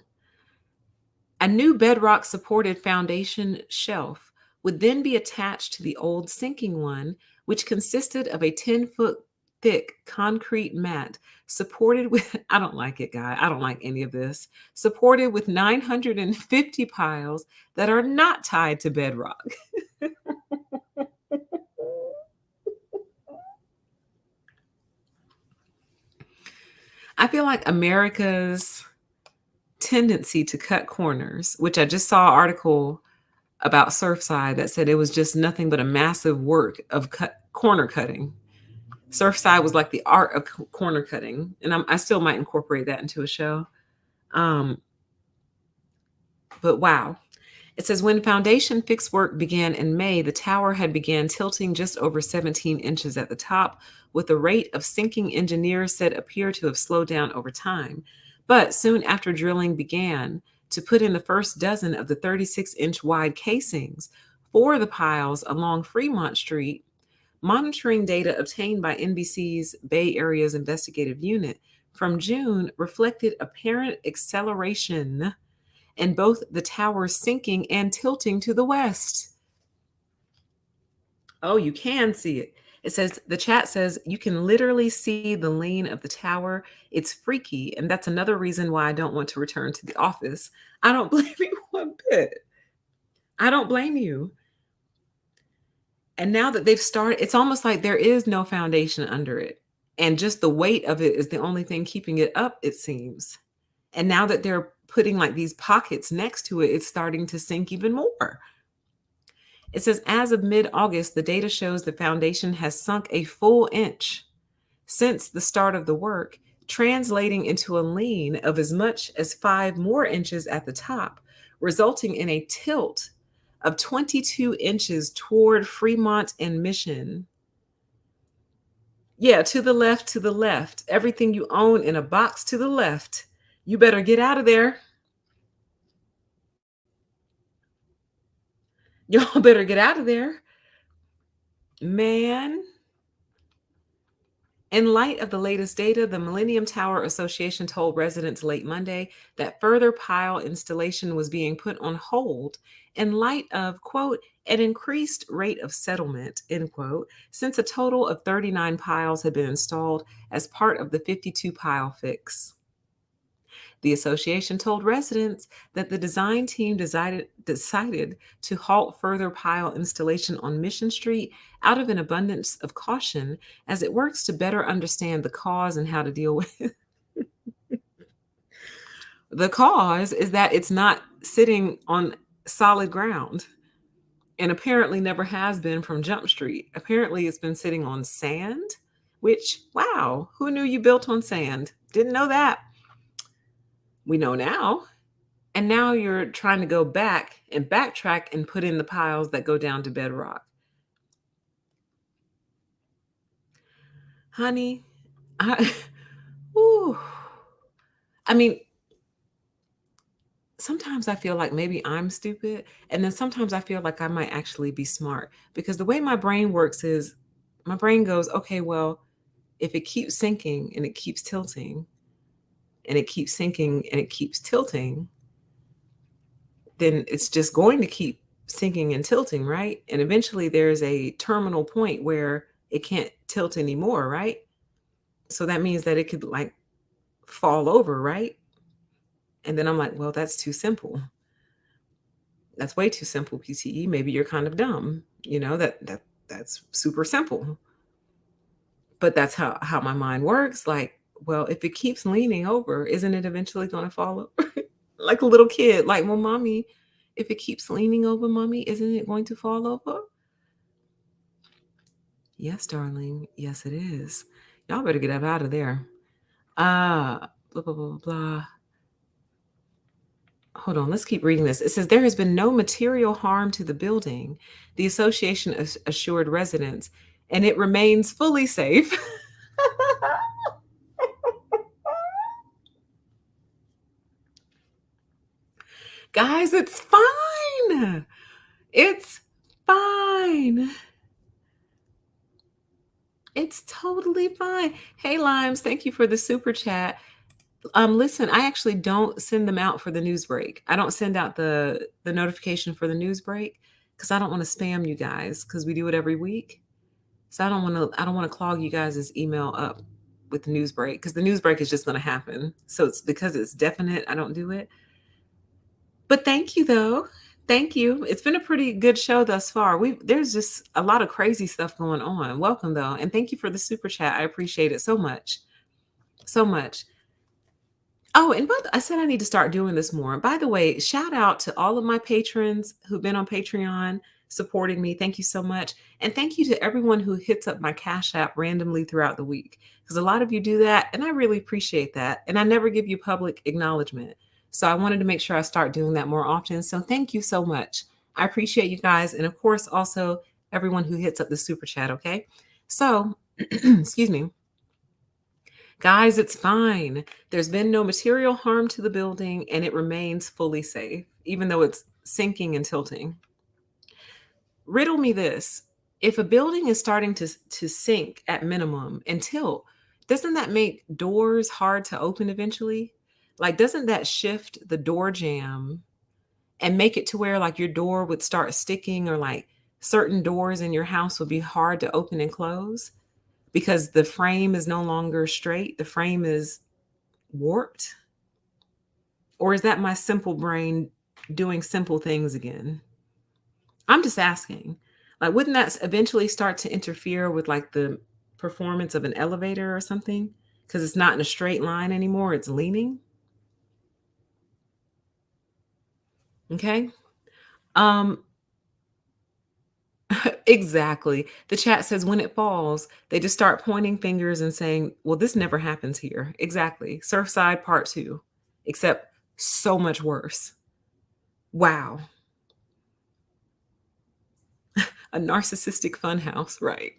[SPEAKER 1] A new bedrock supported foundation shelf would then be attached to the old sinking one, which consisted of a 10-foot thick concrete mat supported with, I don't like it, guy. I don't like any of this. Supported with 950 piles that are not tied to bedrock. I feel like America's tendency to cut corners, which I just saw an article about Surfside that said it was just nothing but a massive work of corner cutting. Surfside was like the art of corner cutting, and I still might incorporate that into a show. But wow. It says when foundation fix work began in May, the tower had began tilting just over 17 inches at the top, with the rate of sinking engineers said appear to have slowed down over time. But soon after drilling began to put in the first dozen of the 36-inch wide casings for the piles along Fremont Street, monitoring data obtained by NBC's Bay Area's investigative unit from June reflected apparent acceleration in both the towers sinking and tilting to the west. Oh, you can see it. It says, the chat says, you can literally see the lean of the tower. It's freaky. And that's another reason why I don't want to return to the office. I don't blame you one bit. I don't blame you. And now that they've started, it's almost like there is no foundation under it. And just the weight of it is the only thing keeping it up, it seems. And now that they're putting like these pockets next to it, it's starting to sink even more. It says, as of mid-August, the data shows the foundation has sunk a full inch since the start of the work, translating into a lean of as much as 5 more inches at the top, resulting in a tilt of 22 inches toward Fremont and Mission. Yeah, to the left, to the left. Everything you own in a box to the left. You better get out of there. Y'all better get out of there. Man. In light of the latest data, the Millennium Tower Association told residents late Monday that further pile installation was being put on hold in light of, quote, an increased rate of settlement, end quote, since a total of 39 piles had been installed as part of the 52 pile fix. The association told residents that the design team decided to halt further pile installation on Mission Street out of an abundance of caution as it works to better understand the cause and how to deal with it. The cause is that it's not sitting on solid ground and apparently never has been from Jump Street. Apparently it's been sitting on sand, which, wow, who knew you built on sand? Didn't know that. We know now. And now you're trying to go back and backtrack and put in the piles that go down to bedrock. Honey, ooh. I mean, sometimes I feel like maybe I'm stupid. And then sometimes I feel like I might actually be smart. Because the way my brain works is my brain goes, okay, well, if it keeps sinking and it keeps tilting, and it keeps sinking and it keeps tilting, then it's just going to keep sinking and tilting, right? And eventually there's a terminal point where it can't tilt anymore, right? So that means that it could like fall over, right? And then I'm like, well, that's too simple. That's way too simple, PTE. Maybe you're kind of dumb. You know, that's super simple. But that's how my mind works. Like, well, if it keeps leaning over, isn't it eventually going to fall over? Like a little kid, like, well, mommy, if it keeps leaning over, mommy, isn't it going to fall over? Yes, darling. Yes, it is. Y'all better get up out of there. Blah, blah, blah, blah, blah. Hold on, let's keep reading this. It says there has been no material harm to the building, the association assured residents, and it remains fully safe. Guys, it's fine. It's fine. It's totally fine. Hey, Limes, thank you for the super chat. Listen, I actually don't send them out for the news break. I don't send out the notification for the news break because I don't want to spam you guys because we do it every week. So I don't want to clog you guys' email up with the news break because the news break is just going to happen. So it's because it's definite. I don't do it. But thank you though. Thank you. It's been a pretty good show thus far. There's just a lot of crazy stuff going on. Welcome though, and thank you for the super chat. I appreciate it so much. So much. Oh, and I said I need to start doing this more. By the way, shout out to all of my patrons who've been on Patreon supporting me. Thank you so much. And thank you to everyone who hits up my Cash App randomly throughout the week. Because a lot of you do that, and I really appreciate that. And I never give you public acknowledgement. So I wanted to make sure I start doing that more often. So thank you so much. I appreciate you guys. And of course, also everyone who hits up the super chat, okay? So, excuse me. Guys, it's fine. There's been no material harm to the building and it remains fully safe, even though it's sinking and tilting. Riddle me this. If a building is starting to sink at minimum and tilt, doesn't that make doors hard to open eventually? Like, doesn't that shift the door jamb and make it to where like your door would start sticking or like certain doors in your house would be hard to open and close? Because the frame is no longer straight, the frame is warped? Or is that my simple brain doing simple things again? I'm just asking. Like, wouldn't that eventually start to interfere with like the performance of an elevator or something? Because it's not in a straight line anymore, it's leaning. Okay. Um, exactly. The chat says when it falls, they just start pointing fingers and saying, well, this never happens here. Exactly. Surfside part two, except so much worse. Wow. A narcissistic funhouse, right?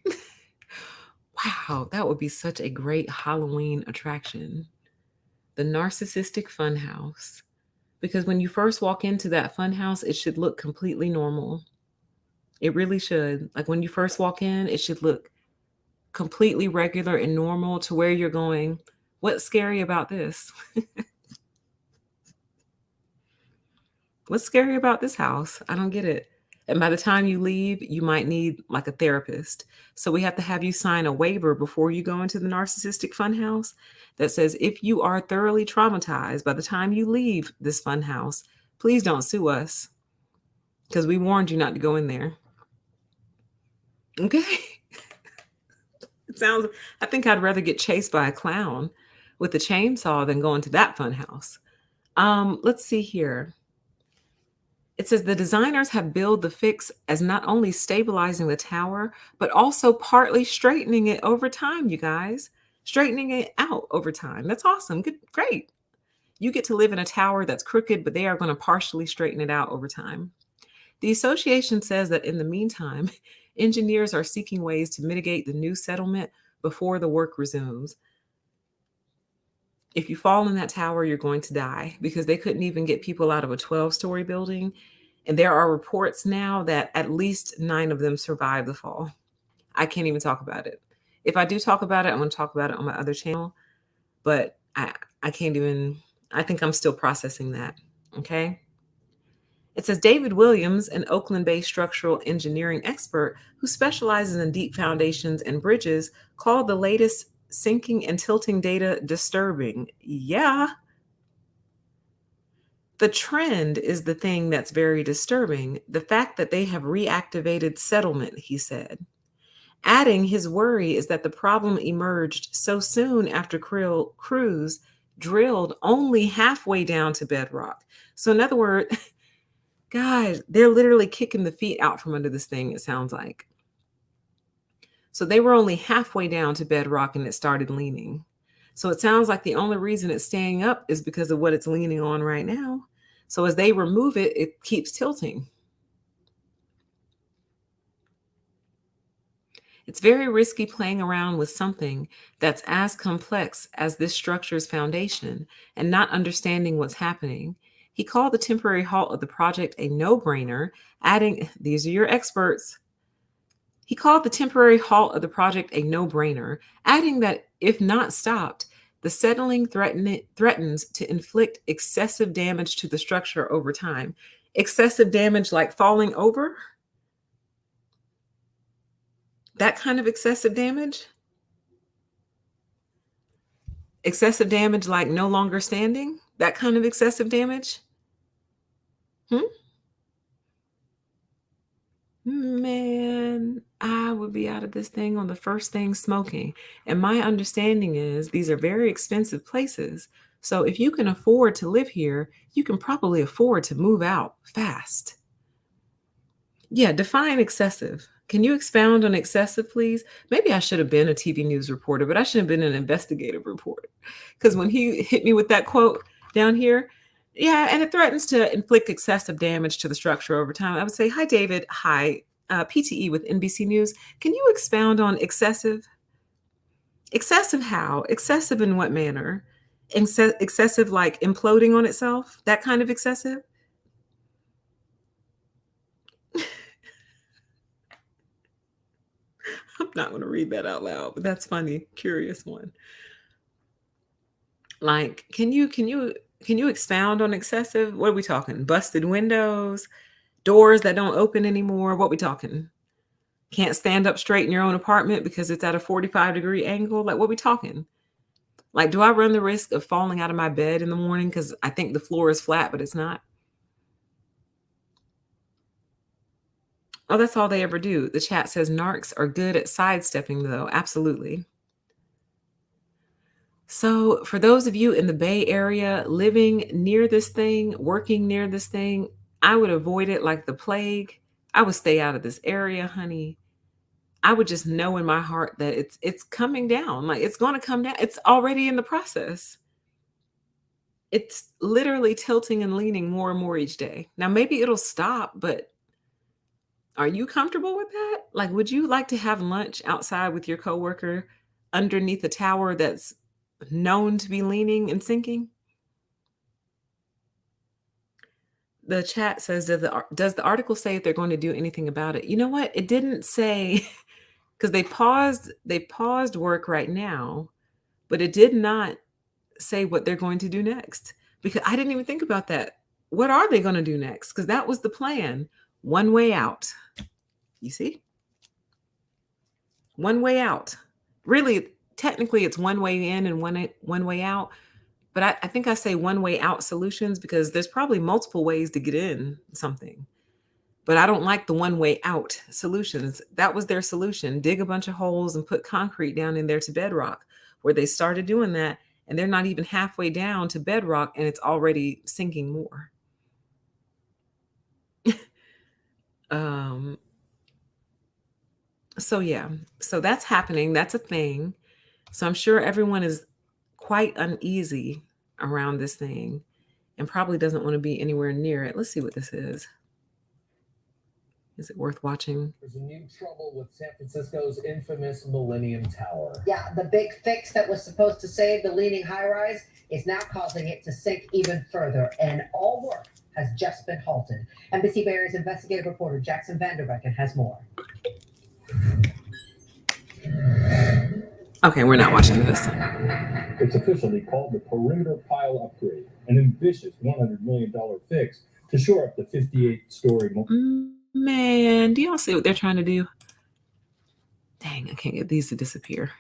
[SPEAKER 1] Wow, that would be such a great Halloween attraction. The narcissistic funhouse. Because when you first walk into that funhouse, it should look completely normal. It really should. Like when you first walk in, it should look completely regular and normal to where you're going. What's scary about this? What's scary about this house? I don't get it. And by the time you leave, you might need like a therapist. So we have to have you sign a waiver before you go into the narcissistic funhouse that says if you are thoroughly traumatized by the time you leave this funhouse, please don't sue us because we warned you not to go in there. Okay. It sounds, I think I'd rather get chased by a clown with a chainsaw than go into that funhouse. Let's see here. It says the designers have billed the fix as not only stabilizing the tower, but also partly straightening it over time, you guys. Straightening it out over time. That's awesome. Good, great. You get to live in a tower that's crooked, but they are going to partially straighten it out over time. The association says that in the meantime, engineers are seeking ways to mitigate the new settlement before the work resumes. If you fall in that tower, you're going to die because they couldn't even get people out of a 12-story building. And there are reports now that at least 9 of them survived the fall. I can't even talk about it. If I do talk about it, I'm going to talk about it on my other channel. But I can't even, I think I'm still processing that. Okay. It says David Williams, an Oakland-based structural engineering expert who specializes in deep foundations and bridges, called the latest sinking and tilting data disturbing. Yeah. The trend is the thing that's very disturbing. The fact that they have reactivated settlement, he said. Adding his worry is that the problem emerged so soon after crews drilled only halfway down to bedrock. So in other words, guys, they're literally kicking the feet out from under this thing, it sounds like. So they were only halfway down to bedrock and it started leaning. So it sounds like the only reason it's staying up is because of what it's leaning on right now. So as they remove it, it keeps tilting. It's very risky playing around with something that's as complex as this structure's foundation and not understanding what's happening. He called the temporary halt of the project a no-brainer, adding, these are your experts. He called the temporary halt of the project a no-brainer, adding that if not stopped, The settling threatens to inflict excessive damage to the structure over time. Excessive damage like falling over? That kind of excessive damage? Excessive damage like no longer standing? That kind of excessive damage? Hmm? Man, I would be out of this thing on the first thing smoking. And my understanding is these are very expensive places. So if you can afford to live here, you can probably afford to move out fast. Yeah, define excessive. Can you expound on excessive, please? Maybe I should have been a TV news reporter, but I should have been an investigative reporter. Because when he hit me with that quote down here, yeah, and it threatens to inflict excessive damage to the structure over time. I would say, hi, David. Hi, PTE with NBC News. Can you expound on excessive? Excessive how? Excessive in what manner? Excessive like imploding on itself? That kind of excessive? I'm not going to read that out loud, but that's funny. Curious one. Like, can you expound on excessive? What are we talking? Busted windows, doors that don't open anymore. What we talking? Can't stand up straight in your own apartment because it's at a 45-degree angle. Like, what we talking? Like, do I run the risk of falling out of my bed in the morning because I think the floor is flat, but it's not? Oh, that's all they ever do. The chat says narcs are good at sidestepping, though. Absolutely. So, for those of you in the Bay Area living near this thing, working near this thing, I would avoid it like the plague. I would stay out of this area, honey. I would just know in my heart that it's coming down. Like it's going to come down. It's already in the process. It's literally tilting and leaning more and more each day. Now maybe it'll stop, but are you comfortable with that? Like would you like to have lunch outside with your coworker underneath a tower that's known to be leaning and sinking? The chat says, does the article say if they're going to do anything about it? You know what? It didn't say because they paused work right now, but it did not say what they're going to do next. Because I didn't even think about that. What are they going to do next? Because that was the plan. One way out. You see? One way out. Really, technically it's one way in and one way out. But I think I say one way out solutions because there's probably multiple ways to get in something. But I don't like the one way out solutions. That was their solution. Dig a bunch of holes and put concrete down in there to bedrock, where they started doing that. And they're not even halfway down to bedrock and it's already sinking more. um, so, yeah, so that's happening. That's a thing. So I'm sure everyone is quite uneasy around this thing and probably doesn't want to be anywhere near it. Let's see what this is. Is it worth watching?
[SPEAKER 2] There's a new trouble with San Francisco's infamous Millennium Tower.
[SPEAKER 3] Yeah, the big fix that was supposed to save the leaning high-rise is now causing it to sink even further, and all work has just been halted. NBC Bay Area's investigative reporter Jackson Vanderbecken has more.
[SPEAKER 1] Okay, we're not watching this.
[SPEAKER 2] It's officially called the Perimeter Pile Upgrade, an ambitious $100 million fix to shore up the 58-story.
[SPEAKER 1] Man, do y'all see what they're trying to do? Dang, I can't get these to disappear.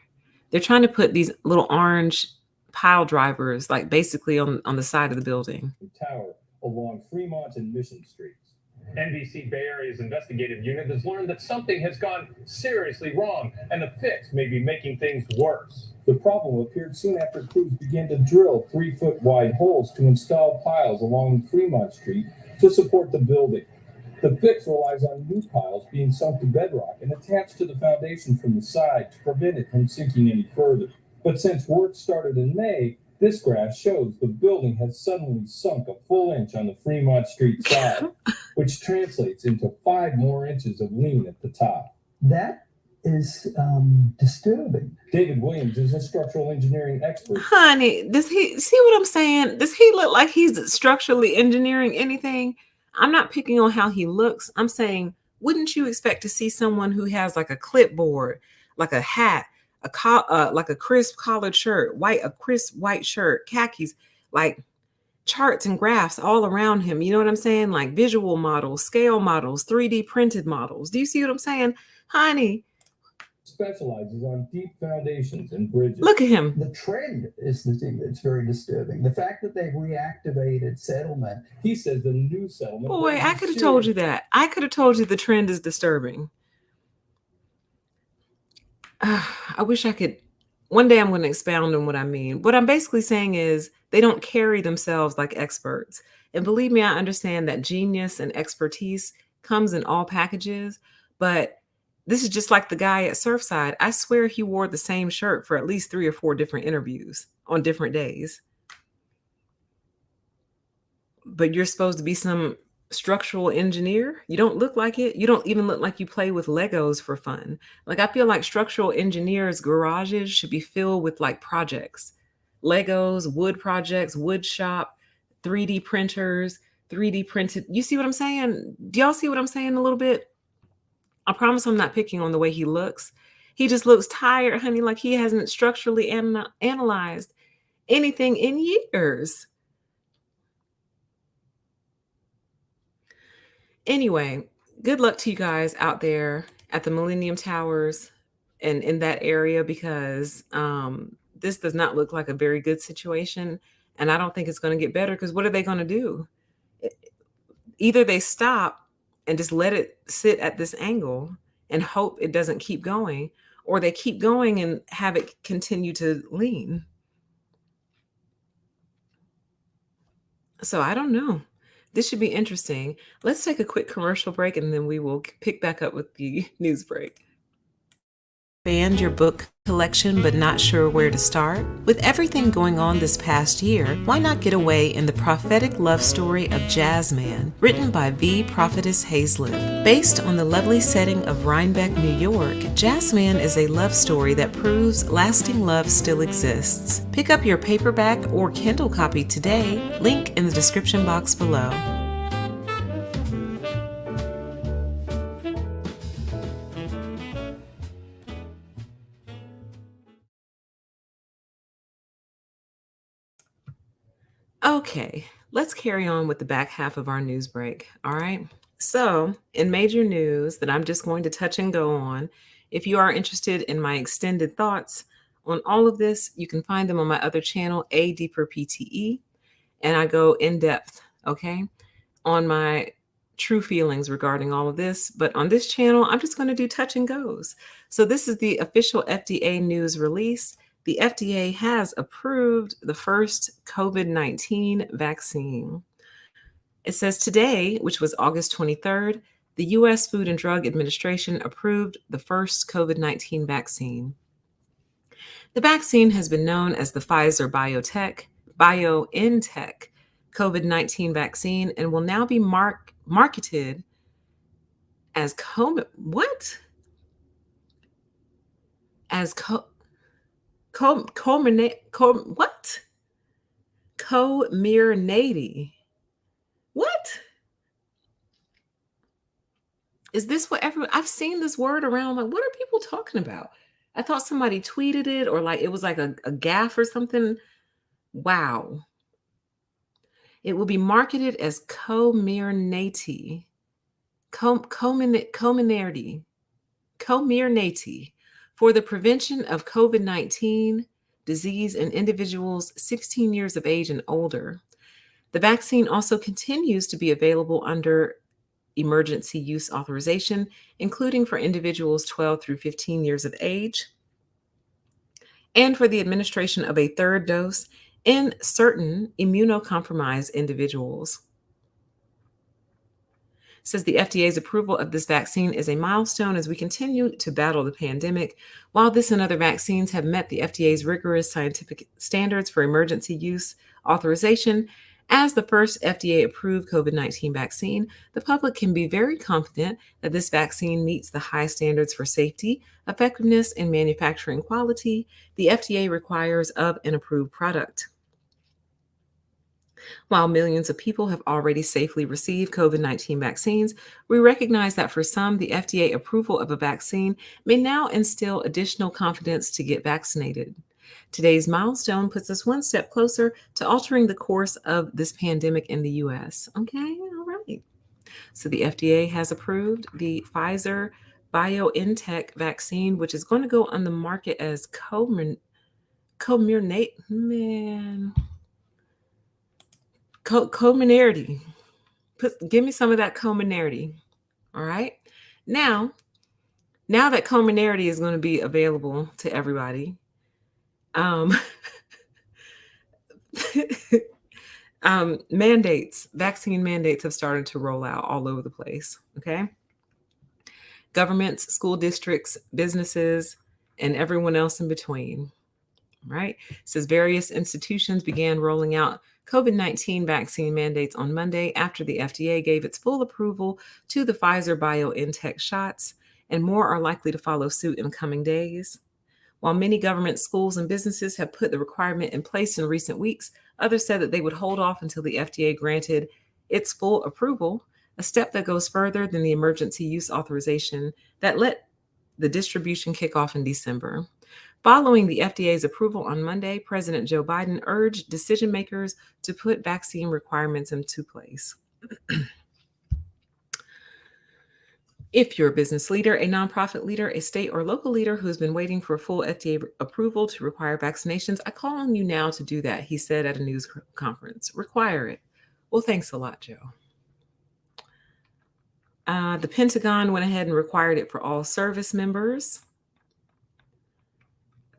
[SPEAKER 1] They're trying to put these little orange pile drivers, like basically on the side of the building.
[SPEAKER 2] Tower along Fremont and Mission Streets. NBC Bay Area's investigative unit has learned that something has gone seriously wrong, and the fix may be making things worse. The problem appeared soon after crews began to drill 3-foot wide holes to install piles along Fremont Street to support the building. The fix relies on new piles being sunk to bedrock and attached to the foundation from the side to prevent it from sinking any further. But since work started in May, this graph shows the building has suddenly sunk a full inch on the Fremont Street side, which translates into 5 more inches of lean at the top.
[SPEAKER 4] That is disturbing.
[SPEAKER 2] David Williams is a structural engineering expert.
[SPEAKER 1] Honey, does he see what I'm saying? Does he look like he's structurally engineering anything? I'm not picking on how he looks. I'm saying, wouldn't you expect to see someone who has like a clipboard, like a hat, like a crisp collared shirt, a crisp white shirt, khakis, like charts and graphs all around him. You know what I'm saying? Like visual models, scale models, 3D printed models. Do you see what I'm saying? Honey,
[SPEAKER 2] specializes on deep foundations and bridges.
[SPEAKER 1] look at him.
[SPEAKER 4] The trend is the thing that's very disturbing. The fact that they've reactivated settlement.
[SPEAKER 2] He says the new settlement.
[SPEAKER 1] Boy, I could have told you that. I could have told you the trend is disturbing. I wish I could. One day I'm going to expound on what I mean. What I'm basically saying is they don't carry themselves like experts. And believe me, I understand that genius and expertise comes in all packages, but this is just like the guy at Surfside. I swear he wore the same shirt for at least 3 or 4 different interviews on different days. But you're supposed to be some structural engineer. You don't look like it. You don't even look like you play with Legos for fun. Like, I feel like structural engineers' garages should be filled with like projects, Legos, wood projects, wood shop, 3D printers, 3D printed. You see what I'm saying? Do y'all see what I'm saying a little bit? I promise I'm not picking on the way he looks. He just looks tired, honey, like he hasn't structurally analyzed anything in years. Anyway, good luck to you guys out there at the Millennium Towers and in that area, because this does not look like a very good situation. And I don't think it's going to get better, because what are they going to do? Either they stop and just let it sit at this angle and hope it doesn't keep going, or they keep going and have it continue to lean. So I don't know. This should be interesting. Let's take a quick commercial break, and then we will pick back up with the news break. Expand your book collection but not sure where to start? With everything going on this past year, why not get away in the prophetic love story of Jazzman, written by V. Prophetess Hazlett. Based on the lovely setting of Rhinebeck, New York, Jazzman is a love story that proves lasting love still exists. Pick up your paperback or Kindle copy today, link in the description box below. Okay, let's carry on with the back half of our news break. All right. So, in major news that I'm just going to touch and go on, if you are interested in my extended thoughts on all of this, you can find them on my other channel, A Deeper PTE, and I go in depth, okay, on my true feelings regarding all of this. But on this channel, I'm just going to do touch and goes. So, this is the official FDA news release. The FDA has approved the first COVID-19 vaccine. It says today, which was August 23rd, the U.S. Food and Drug Administration approved the first COVID-19 vaccine. The vaccine has been known as the Pfizer BioNTech COVID-19 vaccine and will now be marketed as Comirnaty. What? Is this what I've seen this word around? Like, what are people talking about? I thought somebody tweeted it, or like it was like a gaffe or something. Wow. It will be marketed as Comirnaty. Comirnaty for the prevention of COVID-19 disease in individuals 16 years of age and older. The vaccine also continues to be available under emergency use authorization, including for individuals 12 through 15 years of age, and for the administration of a third dose in certain immunocompromised individuals. It says the FDA's approval of this vaccine is a milestone as we continue to battle the pandemic. While this and other vaccines have met the FDA's rigorous scientific standards for emergency use authorization, as the first FDA-approved COVID-19 vaccine, the public can be very confident that this vaccine meets the high standards for safety, effectiveness, and manufacturing quality the FDA requires of an approved product. While millions of people have already safely received COVID-19 vaccines, we recognize that for some, the FDA approval of a vaccine may now instill additional confidence to get vaccinated. Today's milestone puts us one step closer to altering the course of this pandemic in the US. Okay, all right. So the FDA has approved the Pfizer BioNTech vaccine, which is going to go on the market as Comirnaty. Give me some of that Comirnaty. All right. Now that Comirnaty is going to be available to everybody, vaccine mandates have started to roll out all over the place. Okay. Governments, school districts, businesses, and everyone else in between. Right? It says various institutions began rolling out COVID-19 vaccine mandates on Monday after the FDA gave its full approval to the Pfizer BioNTech shots, and more are likely to follow suit in coming days. While many government, schools, and businesses have put the requirement in place in recent weeks, others said that they would hold off until the FDA granted its full approval, a step that goes further than the emergency use authorization that let the distribution kick off in December. Following the FDA's approval on Monday, President Joe Biden urged decision makers to put vaccine requirements into place. If you're a business leader, a nonprofit leader, a state or local leader who's been waiting for full FDA approval to require vaccinations, I call on you now to do that, he said at a news conference. Require it. Well, thanks a lot, Joe. The Pentagon went ahead and required it for all service members.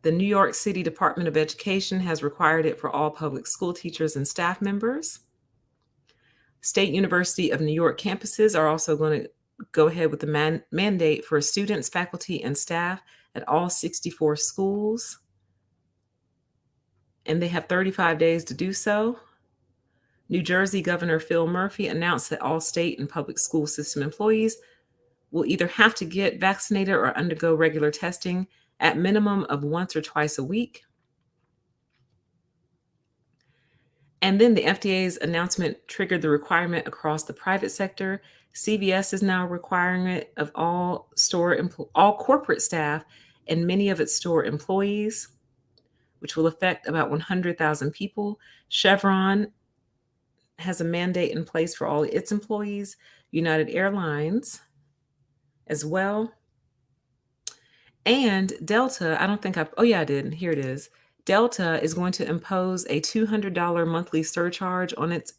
[SPEAKER 1] The New York City Department of Education has required it for all public school teachers and staff members. State University of New York campuses are also going to go ahead with the mandate for students, faculty, and staff at all 64 schools. And they have 35 days to do so. New Jersey Governor Phil Murphy announced that all state and public school system employees will either have to get vaccinated or undergo regular testing at minimum of once or twice a week. And then the FDA's announcement triggered the requirement across the private sector. CVS is now requiring it of all corporate staff and many of its store employees, which will affect about 100,000 people. Chevron has a mandate in place for all its employees. United Airlines as well. And Delta, I did. Here it is. Delta is going to impose a $200 monthly surcharge on its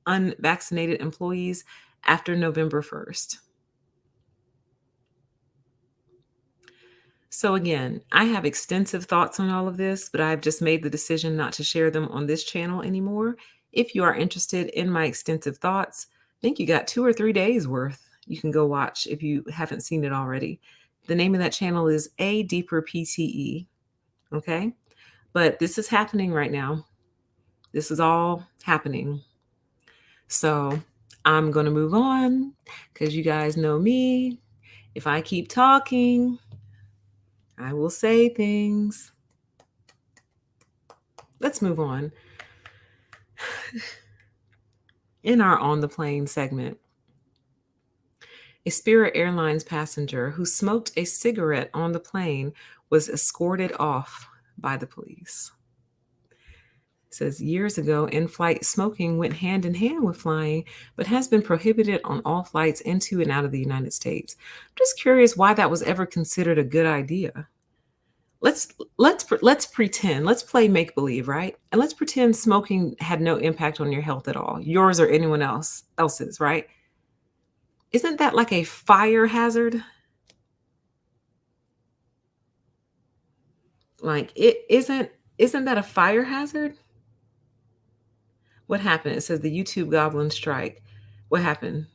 [SPEAKER 1] unvaccinated employees after November 1st. So again, I have extensive thoughts on all of this, but I've just made the decision not to share them on this channel anymore. If you are interested in my extensive thoughts, I think you got 2 or 3 days worth. You can go watch if you haven't seen it already. The name of that channel is A Deeper PTE. Okay. But this is happening right now. This is all happening. So I'm going to move on because you guys know me. If I keep talking, I will say things. Let's move on. In our On the Plane segment, a Spirit Airlines passenger who smoked a cigarette on the plane was escorted off by the police. It says years ago, in-flight smoking went hand in hand with flying, but has been prohibited on all flights into and out of the United States. I'm just curious why that was ever considered a good idea. Let's pretend, let's play make-believe, right? And let's pretend smoking had no impact on your health at all, yours or anyone else's, right? Isn't that like a fire hazard? Like isn't that a fire hazard? What happened? It says the YouTube goblin strike. What happened?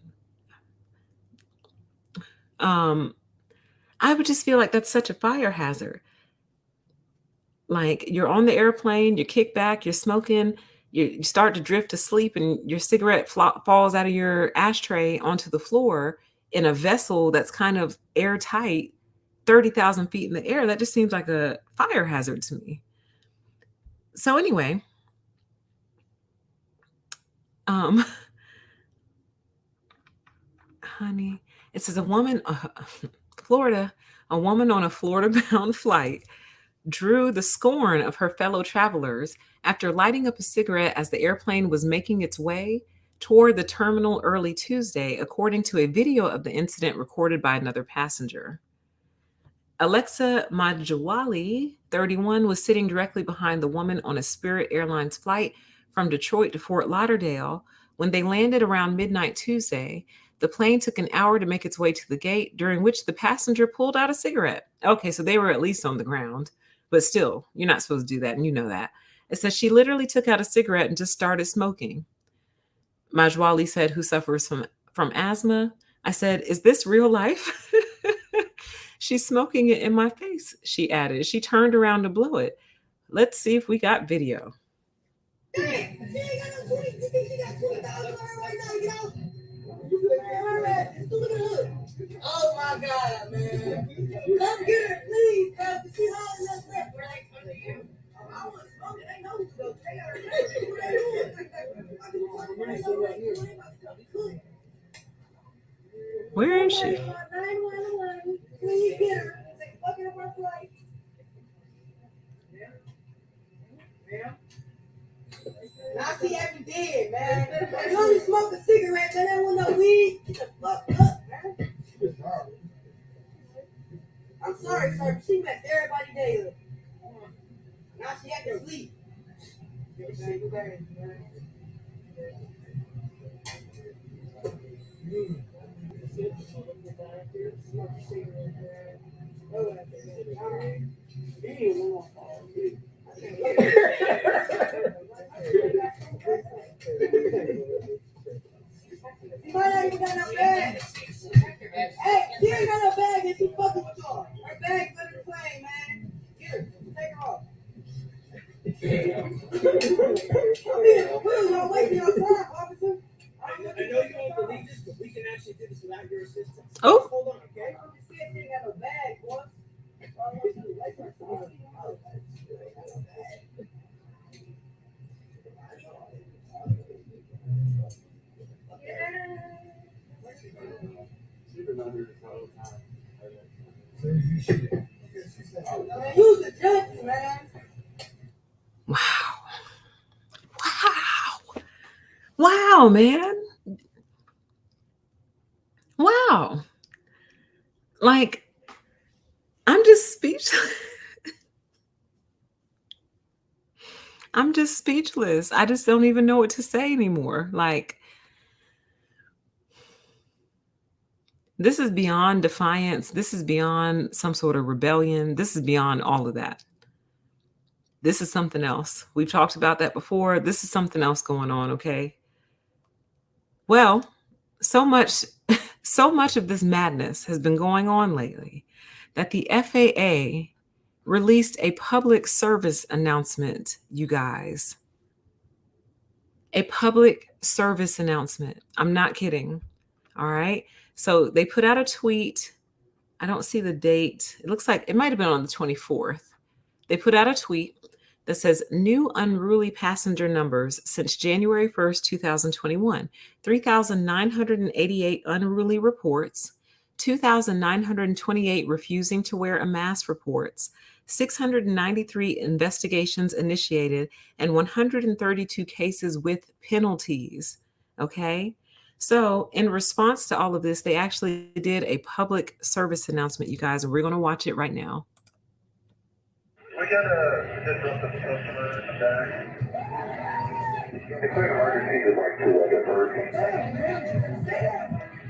[SPEAKER 1] I would just feel like that's such a fire hazard. Like you're on the airplane, you kick back, you're smoking, you start to drift to sleep, and your cigarette falls out of your ashtray onto the floor in a vessel that's kind of airtight, 30,000 feet in the air. That just seems like a fire hazard to me. So anyway, Um, honey, it says Florida, a woman on a Florida-bound flight drew the scorn of her fellow travelers after lighting up a cigarette as the airplane was making its way toward the terminal early Tuesday, according to a video of the incident recorded by another passenger. Alexa Majawali, 31, was sitting directly behind the woman on a Spirit Airlines flight from Detroit to Fort Lauderdale. When they landed around midnight Tuesday, the plane took an hour to make its way to the gate, during which the passenger pulled out a cigarette. Okay, so they were at least on the ground, but still, you're not supposed to do that, and you know that. It says she literally took out a cigarette and just started smoking. Majwali said, who suffers from asthma. I said, is this real life? She's smoking it in my face, she added. She turned around to blow it. Let's see if we got video.
[SPEAKER 5] Hey, she ain't got no 20. You think she got 20,000 on her right now to get out? Look at her. Oh my God, man. Come get her, please, cuz she holding us up, right? I want to smoke it. They know who's going to take her.
[SPEAKER 1] Where is she?
[SPEAKER 5] 911. Please get her. They fucking up our flight. Now she acting dead, man. You only smoke a cigarette, man. That want no weed. Get the fuck up, man. I'm sorry, sir, but she messed everybody day up. Now she acting asleep. She might not even got no bag. Hey, she ain't got no bag and she fucking with y'all. Her bag's under the plane, man. Get her. Take her off. Y'all wasting your time, officer.
[SPEAKER 6] I know you don't believe this, but we can actually do this without your assistance.
[SPEAKER 1] Oh.
[SPEAKER 6] Hold on, okay?
[SPEAKER 5] I'm just saying she ain't got no bag, boy. Use the judge, man.
[SPEAKER 1] Wow. Wow. Wow, man. Wow. Like, I'm just speechless. I'm just speechless. I just don't even know what to say anymore. Like, this is beyond defiance. This is beyond some sort of rebellion. This is beyond all of that. This is something else. We've talked about that before. This is something else going on, okay? Well, so much of this madness has been going on lately that the FAA released a public service announcement, you guys. A public service announcement. I'm not kidding. All right. So they put out a tweet. I don't see the date. It looks like it might have been on the 24th. They put out a tweet that says new unruly passenger numbers since January 1st, 2021. 3,988 unruly reports, 2,928 refusing to wear a mask reports, 693 investigations initiated, and 132 cases with penalties. Okay. So in response to all of this, they actually did a public service announcement, you guys, and we're going to watch it right now.
[SPEAKER 7] We got a disruptive customer in the back. The quick emergency is like to like a hurricane. As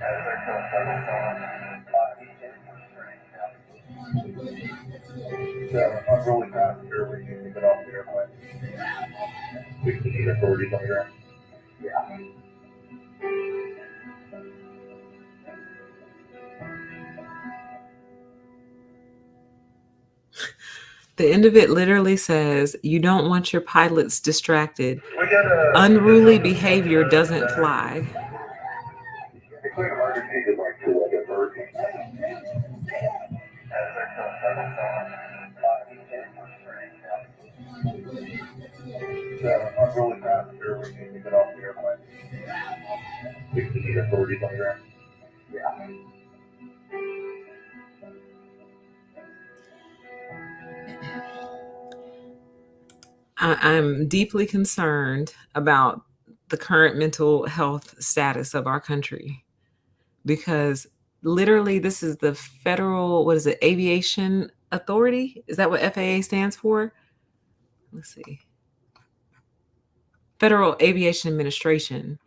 [SPEAKER 7] they're still service on. So unruly passenger, we need to get off the airplane. We can need authorities on the ground. Yeah.
[SPEAKER 1] The end of it literally says, you don't want your pilots distracted.
[SPEAKER 7] We got a
[SPEAKER 1] Unruly behavior doesn't fly.
[SPEAKER 7] The quick emergency is like to like a hurricane. As they're still service on. unruly passenger, we need to get off the airplane. We need authorities on the ground. Yeah.
[SPEAKER 1] I'm deeply concerned about the current mental health status of our country because literally this is the federal, what is it, aviation authority? Is that what FAA stands for? Let's see. Federal Aviation Administration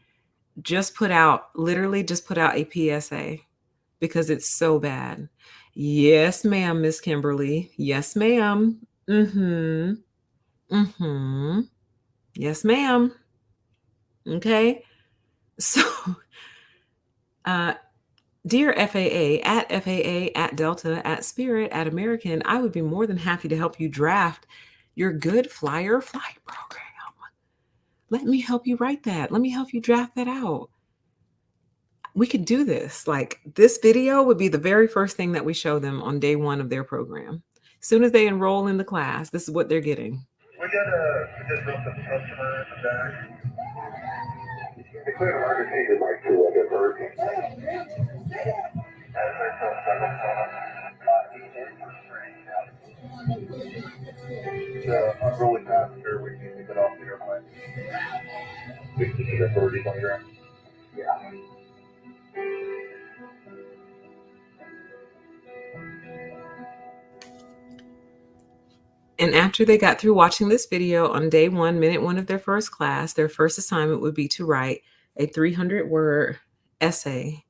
[SPEAKER 1] literally just put out a PSA because it's so bad. Yes, ma'am, Miss Kimberly. Yes, ma'am. Mm-hmm. Mm-hmm. Yes, ma'am. Okay. So, dear FAA, at Delta, at Spirit, at American, I would be more than happy to help you draft your good flyer flight program. Let me help you write that. Let me help you draft that out. We could do this. Like, this video would be the very first thing that we show them on day one of their program. As soon as they enroll in the class, this is what they're getting.
[SPEAKER 7] We just dropped the customer in the back. The clear emergency is like 2 other birds. The unruly passenger, we need to get off the airplane. We need authorities on the ground. Yeah.
[SPEAKER 1] And after they got through watching this video on day one, minute one of their first class, their first assignment would be to write a 300-word essay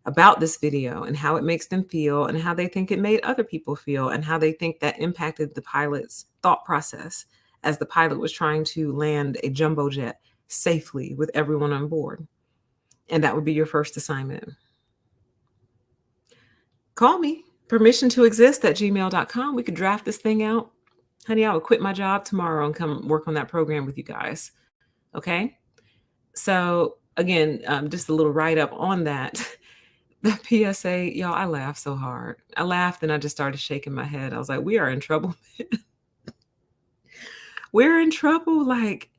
[SPEAKER 1] about this video and how it makes them feel and how they think it made other people feel and how they think that impacted the pilot's thought process as the pilot was trying to land a jumbo jet safely with everyone on board. And that would be your first assignment. Call me, permission-to-exist@gmail.com. We could draft this thing out. Honey, I would quit my job tomorrow and come work on that program with you guys. Okay? So again, just a little write-up on that. The PSA, y'all, I laughed so hard. I laughed and I just started shaking my head. I was like, we are in trouble. We're in trouble. Like,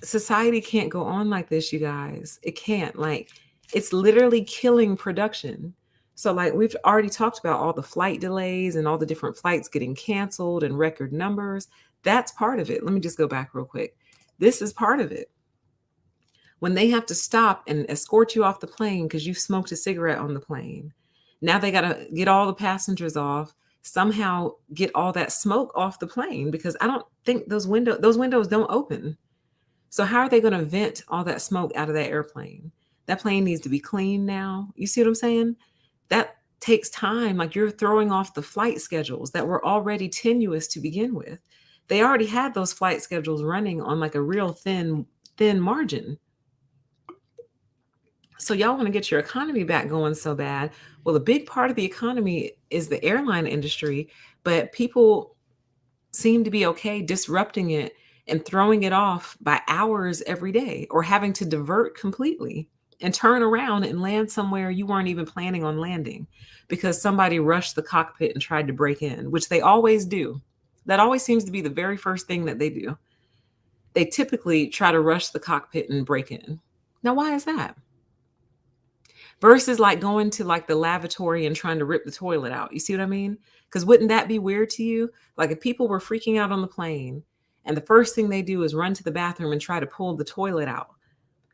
[SPEAKER 1] society can't go on like this, you guys. It can't. Like, it's literally killing production. So, like, we've already talked about all the flight delays and all the different flights getting canceled and record numbers. That's part of it. Let me just go back real quick. This is part of it. When they have to stop and escort you off the plane because you smoked a cigarette on the plane. Now they got to get all the passengers off, somehow get all that smoke off the plane because I don't think those windows don't open. So how are they going to vent all that smoke out of that airplane? That plane needs to be clean now. You see what I'm saying? That takes time. Like, you're throwing off the flight schedules that were already tenuous to begin with. They already had those flight schedules running on like a real thin margin. So y'all want to get your economy back going so bad. Well, a big part of the economy is the airline industry, but people seem to be okay disrupting it and throwing it off by hours every day or having to divert completely and turn around and land somewhere you weren't even planning on landing because somebody rushed the cockpit and tried to break in, which they always do. That always seems to be the very first thing that they do. They typically try to rush the cockpit and break in. Now, why is that? Versus like going to like the lavatory and trying to rip the toilet out. You see what I mean? Because wouldn't that be weird to you? Like, if people were freaking out on the plane and the first thing they do is run to the bathroom and try to pull the toilet out,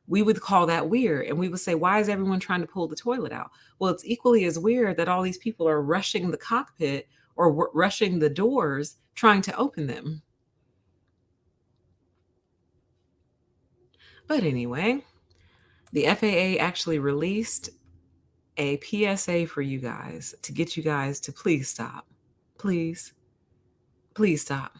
[SPEAKER 1] we would call that weird. And we would say, why is everyone trying to pull the toilet out? Well, it's equally as weird that all these people are rushing the cockpit or rushing the doors trying to open them. But anyway, the FAA actually released a PSA for you guys to get you guys to please stop. Please stop.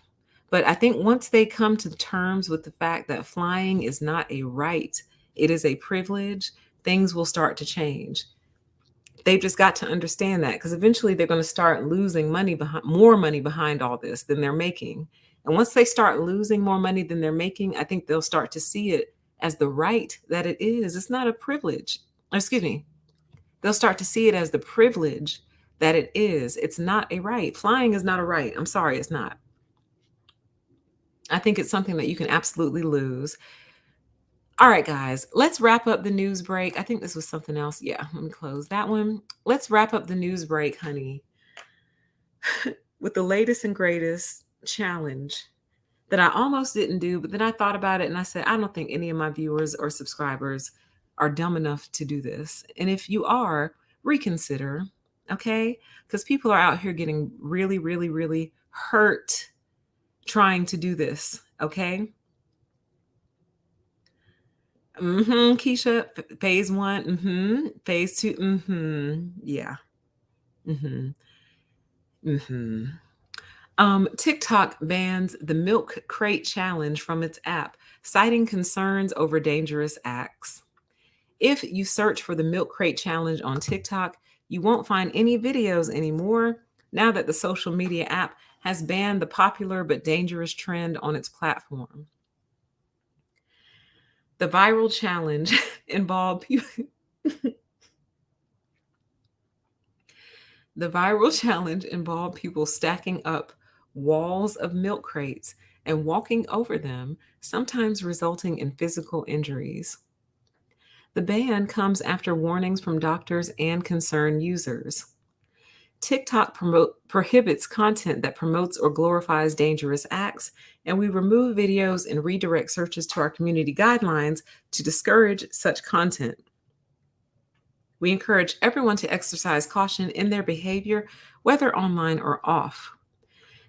[SPEAKER 1] But I think once they come to terms with the fact that flying is not a right, it is a privilege, things will start to change. They've just got to understand that, because eventually they're going to start losing more money behind all this than they're making. And once they start losing more money than they're making, I think they'll start to see it as the right that it is. It's not a privilege. Excuse me. They'll start to see it as the privilege that it is. It's not a right. Flying is not a right. I'm sorry, it's not. I think it's something that you can absolutely lose. All right, guys, let's wrap up the news break. I think this was something else. Yeah, let me close that one. Let's wrap up the news break, honey, with the latest and greatest challenge that I almost didn't do, but then I thought about it and I said, I don't think any of my viewers or subscribers are dumb enough to do this. And if you are, reconsider, okay? Because people are out here getting really, really, really hurt trying to do this, okay? Keisha, phase 1, phase 2, yeah. TikTok bans the milk crate challenge from its app, citing concerns over dangerous acts. If you search for the milk crate challenge on TikTok, you won't find any videos anymore now that the social media app has banned the popular but dangerous trend on its platform. The viral challenge involved people stacking up walls of milk crates and walking over them, sometimes resulting in physical injuries. The ban comes after warnings from doctors and concerned users. TikTok prohibits content that promotes or glorifies dangerous acts, and we remove videos and redirect searches to our community guidelines to discourage such content. We encourage everyone to exercise caution in their behavior, whether online or off.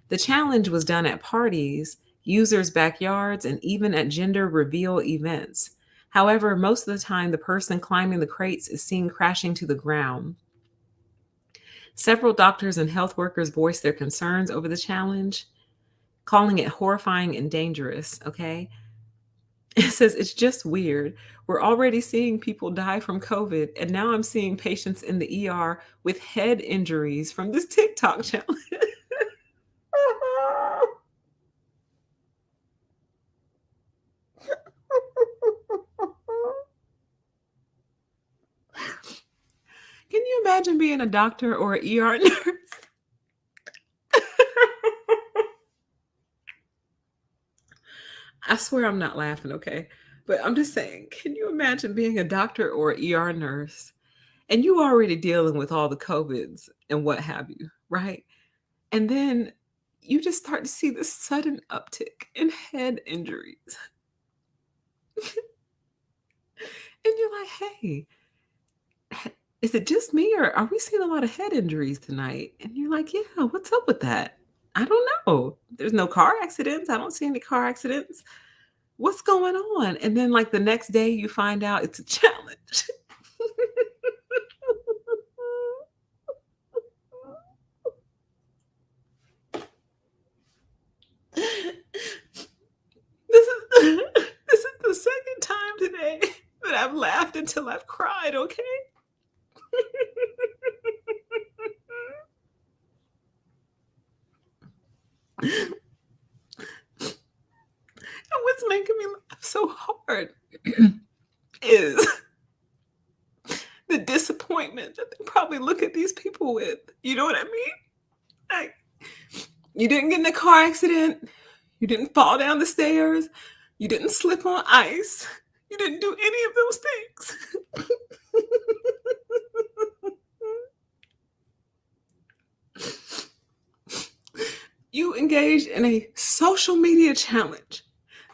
[SPEAKER 1] The challenge was done at parties, users' backyards, and even at gender reveal events. However, most of the time, the person climbing the crates is seen crashing to the ground. Several doctors and health workers voiced their concerns over the challenge, calling it horrifying and dangerous, okay? It says, it's just weird. We're already seeing people die from COVID, and now I'm seeing patients in the ER with head injuries from this TikTok challenge. Can you imagine being a doctor or an ER nurse? I swear I'm not laughing, okay? But I'm just saying, can you imagine being a doctor or an ER nurse and you already dealing with all the COVIDs and what have you, right? And then you just start to see this sudden uptick in head injuries. And you're like, hey, is it just me or are we seeing a lot of head injuries tonight? And you're like, yeah, what's up with that? I don't know. There's no car accidents. I don't see any car accidents. What's going on? And then like the next day you find out it's a challenge. This is the second time today that I've laughed until I've cried, okay? And what's making me laugh so hard is the disappointment that they probably look at these people with. You know what I mean? Like, you didn't get in a car accident. You didn't fall down the stairs. You didn't slip on ice. You didn't do any of those things. You engaged in a social media challenge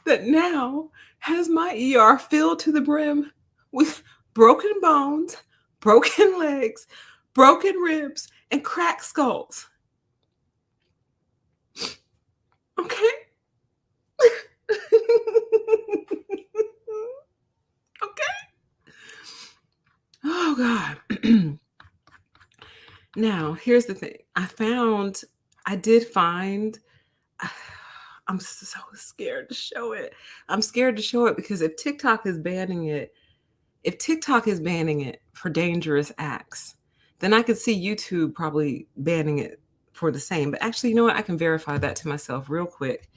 [SPEAKER 1] that now has my ER filled to the brim with broken bones, broken legs, broken ribs, and cracked skulls. Okay? Okay? Oh, God. Now, here's the thing. I did find, I'm so scared to show it. I'm scared to show it because if TikTok is banning it for dangerous acts, then I could see YouTube probably banning it for the same. But actually, you know what? I can verify that to myself real quick.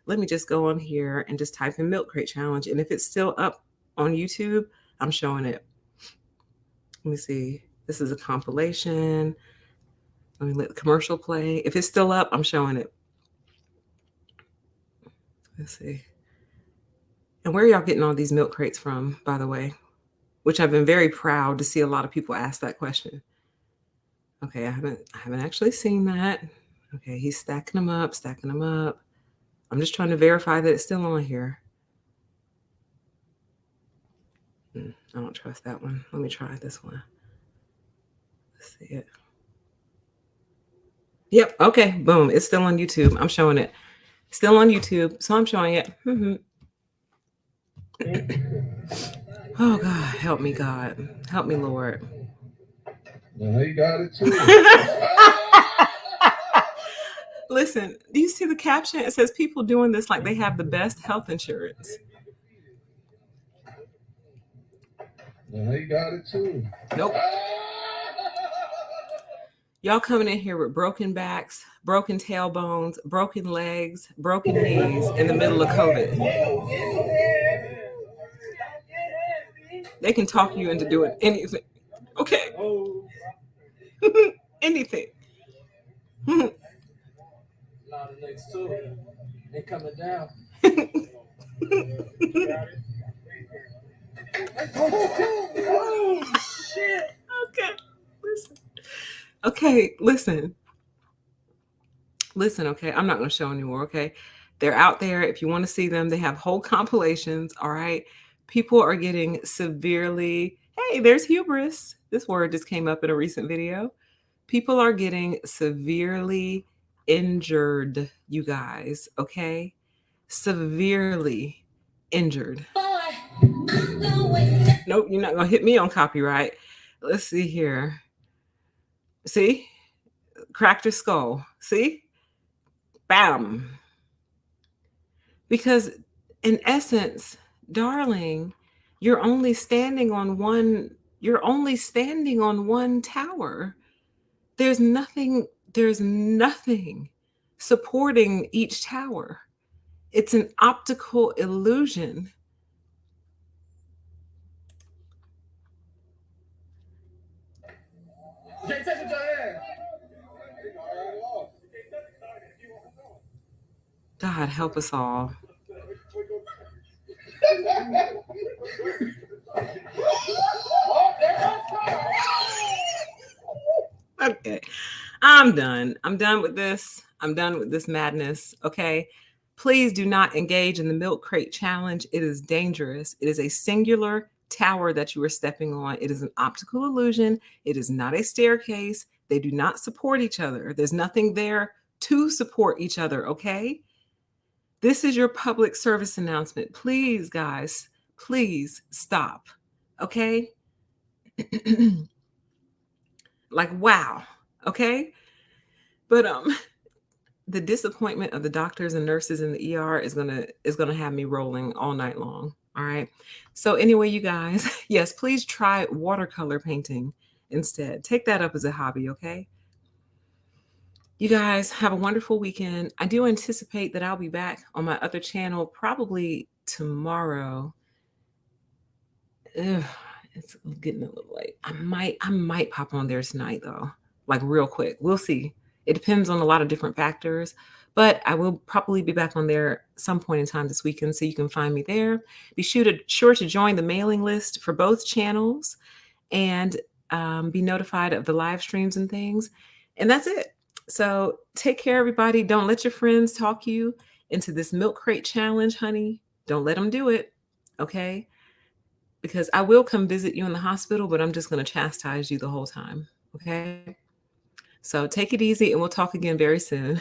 [SPEAKER 1] Let me just go on here and just type in milk crate challenge. And if it's still up on YouTube, I'm showing it. Let me see. This is a compilation. Let me let the commercial play. If it's still up, I'm showing it. Let's see. And where are y'all getting all these milk crates from, by the way? Which I've been very proud to see a lot of people ask that question. Okay, I haven't actually seen that. Okay, he's stacking them up, stacking them up. I'm just trying to verify that it's still on here. I don't trust that one. Let me try this one. Let's see it. Yep. Okay. Boom. It's still on YouTube. I'm showing it. Still on YouTube. So I'm showing it. Oh, God. Help me, God. Help me, Lord.
[SPEAKER 7] Now he got it too.
[SPEAKER 1] Listen, do you see the caption? It says people doing this like they have the best health insurance.
[SPEAKER 7] Now he got it too.
[SPEAKER 1] Nope. Y'all coming in here with broken backs, broken tailbones, broken legs, broken knees in the middle of COVID. They can talk you into doing anything. Okay. Anything.
[SPEAKER 6] Next to it. They coming down. Oh, shit.
[SPEAKER 1] Okay. Listen. Okay, listen. Listen, okay? I'm not going to show anymore, okay? They're out there. If you want to see them, they have whole compilations, all right? People are getting severely... Hey, there's hubris. This word just came up in a recent video. People are getting severely injured, you guys, okay? Severely injured. Nope, you're not going to hit me on copyright. Let's see here. See? Cracked her skull. See? Bam. Because in essence, darling, you're only standing on one tower. There's nothing supporting each tower. It's an optical illusion. God help us all. Okay. I'm done. I'm done with this. I'm done with this madness. Okay. Please do not engage in the milk crate challenge. It is dangerous. It is a singular tower that you are stepping on. It is an optical illusion. It is not a staircase. They do not support each other. There's nothing there to support each other. Okay. This is your public service announcement. Please, guys, please stop. Okay. Like, wow. Okay. But the disappointment of the doctors and nurses in the ER is gonna have me rolling all night long. All right. So anyway, you guys, yes, please try watercolor painting instead. Take that up as a hobby. Okay. You guys have a wonderful weekend. I do anticipate that I'll be back on my other channel probably tomorrow. Ugh, it's getting a little late. I might pop on there tonight though, like real quick. We'll see. It depends on a lot of different factors, but I will probably be back on there some point in time this weekend, so you can find me there. Be sure to join the mailing list for both channels and be notified of the live streams and things. And that's it. So take care, everybody. Don't let your friends talk you into this milk crate challenge, honey. Don't let them do it. Okay. Because I will come visit you in the hospital, but I'm just going to chastise you the whole time. Okay. So take it easy and we'll talk again very soon.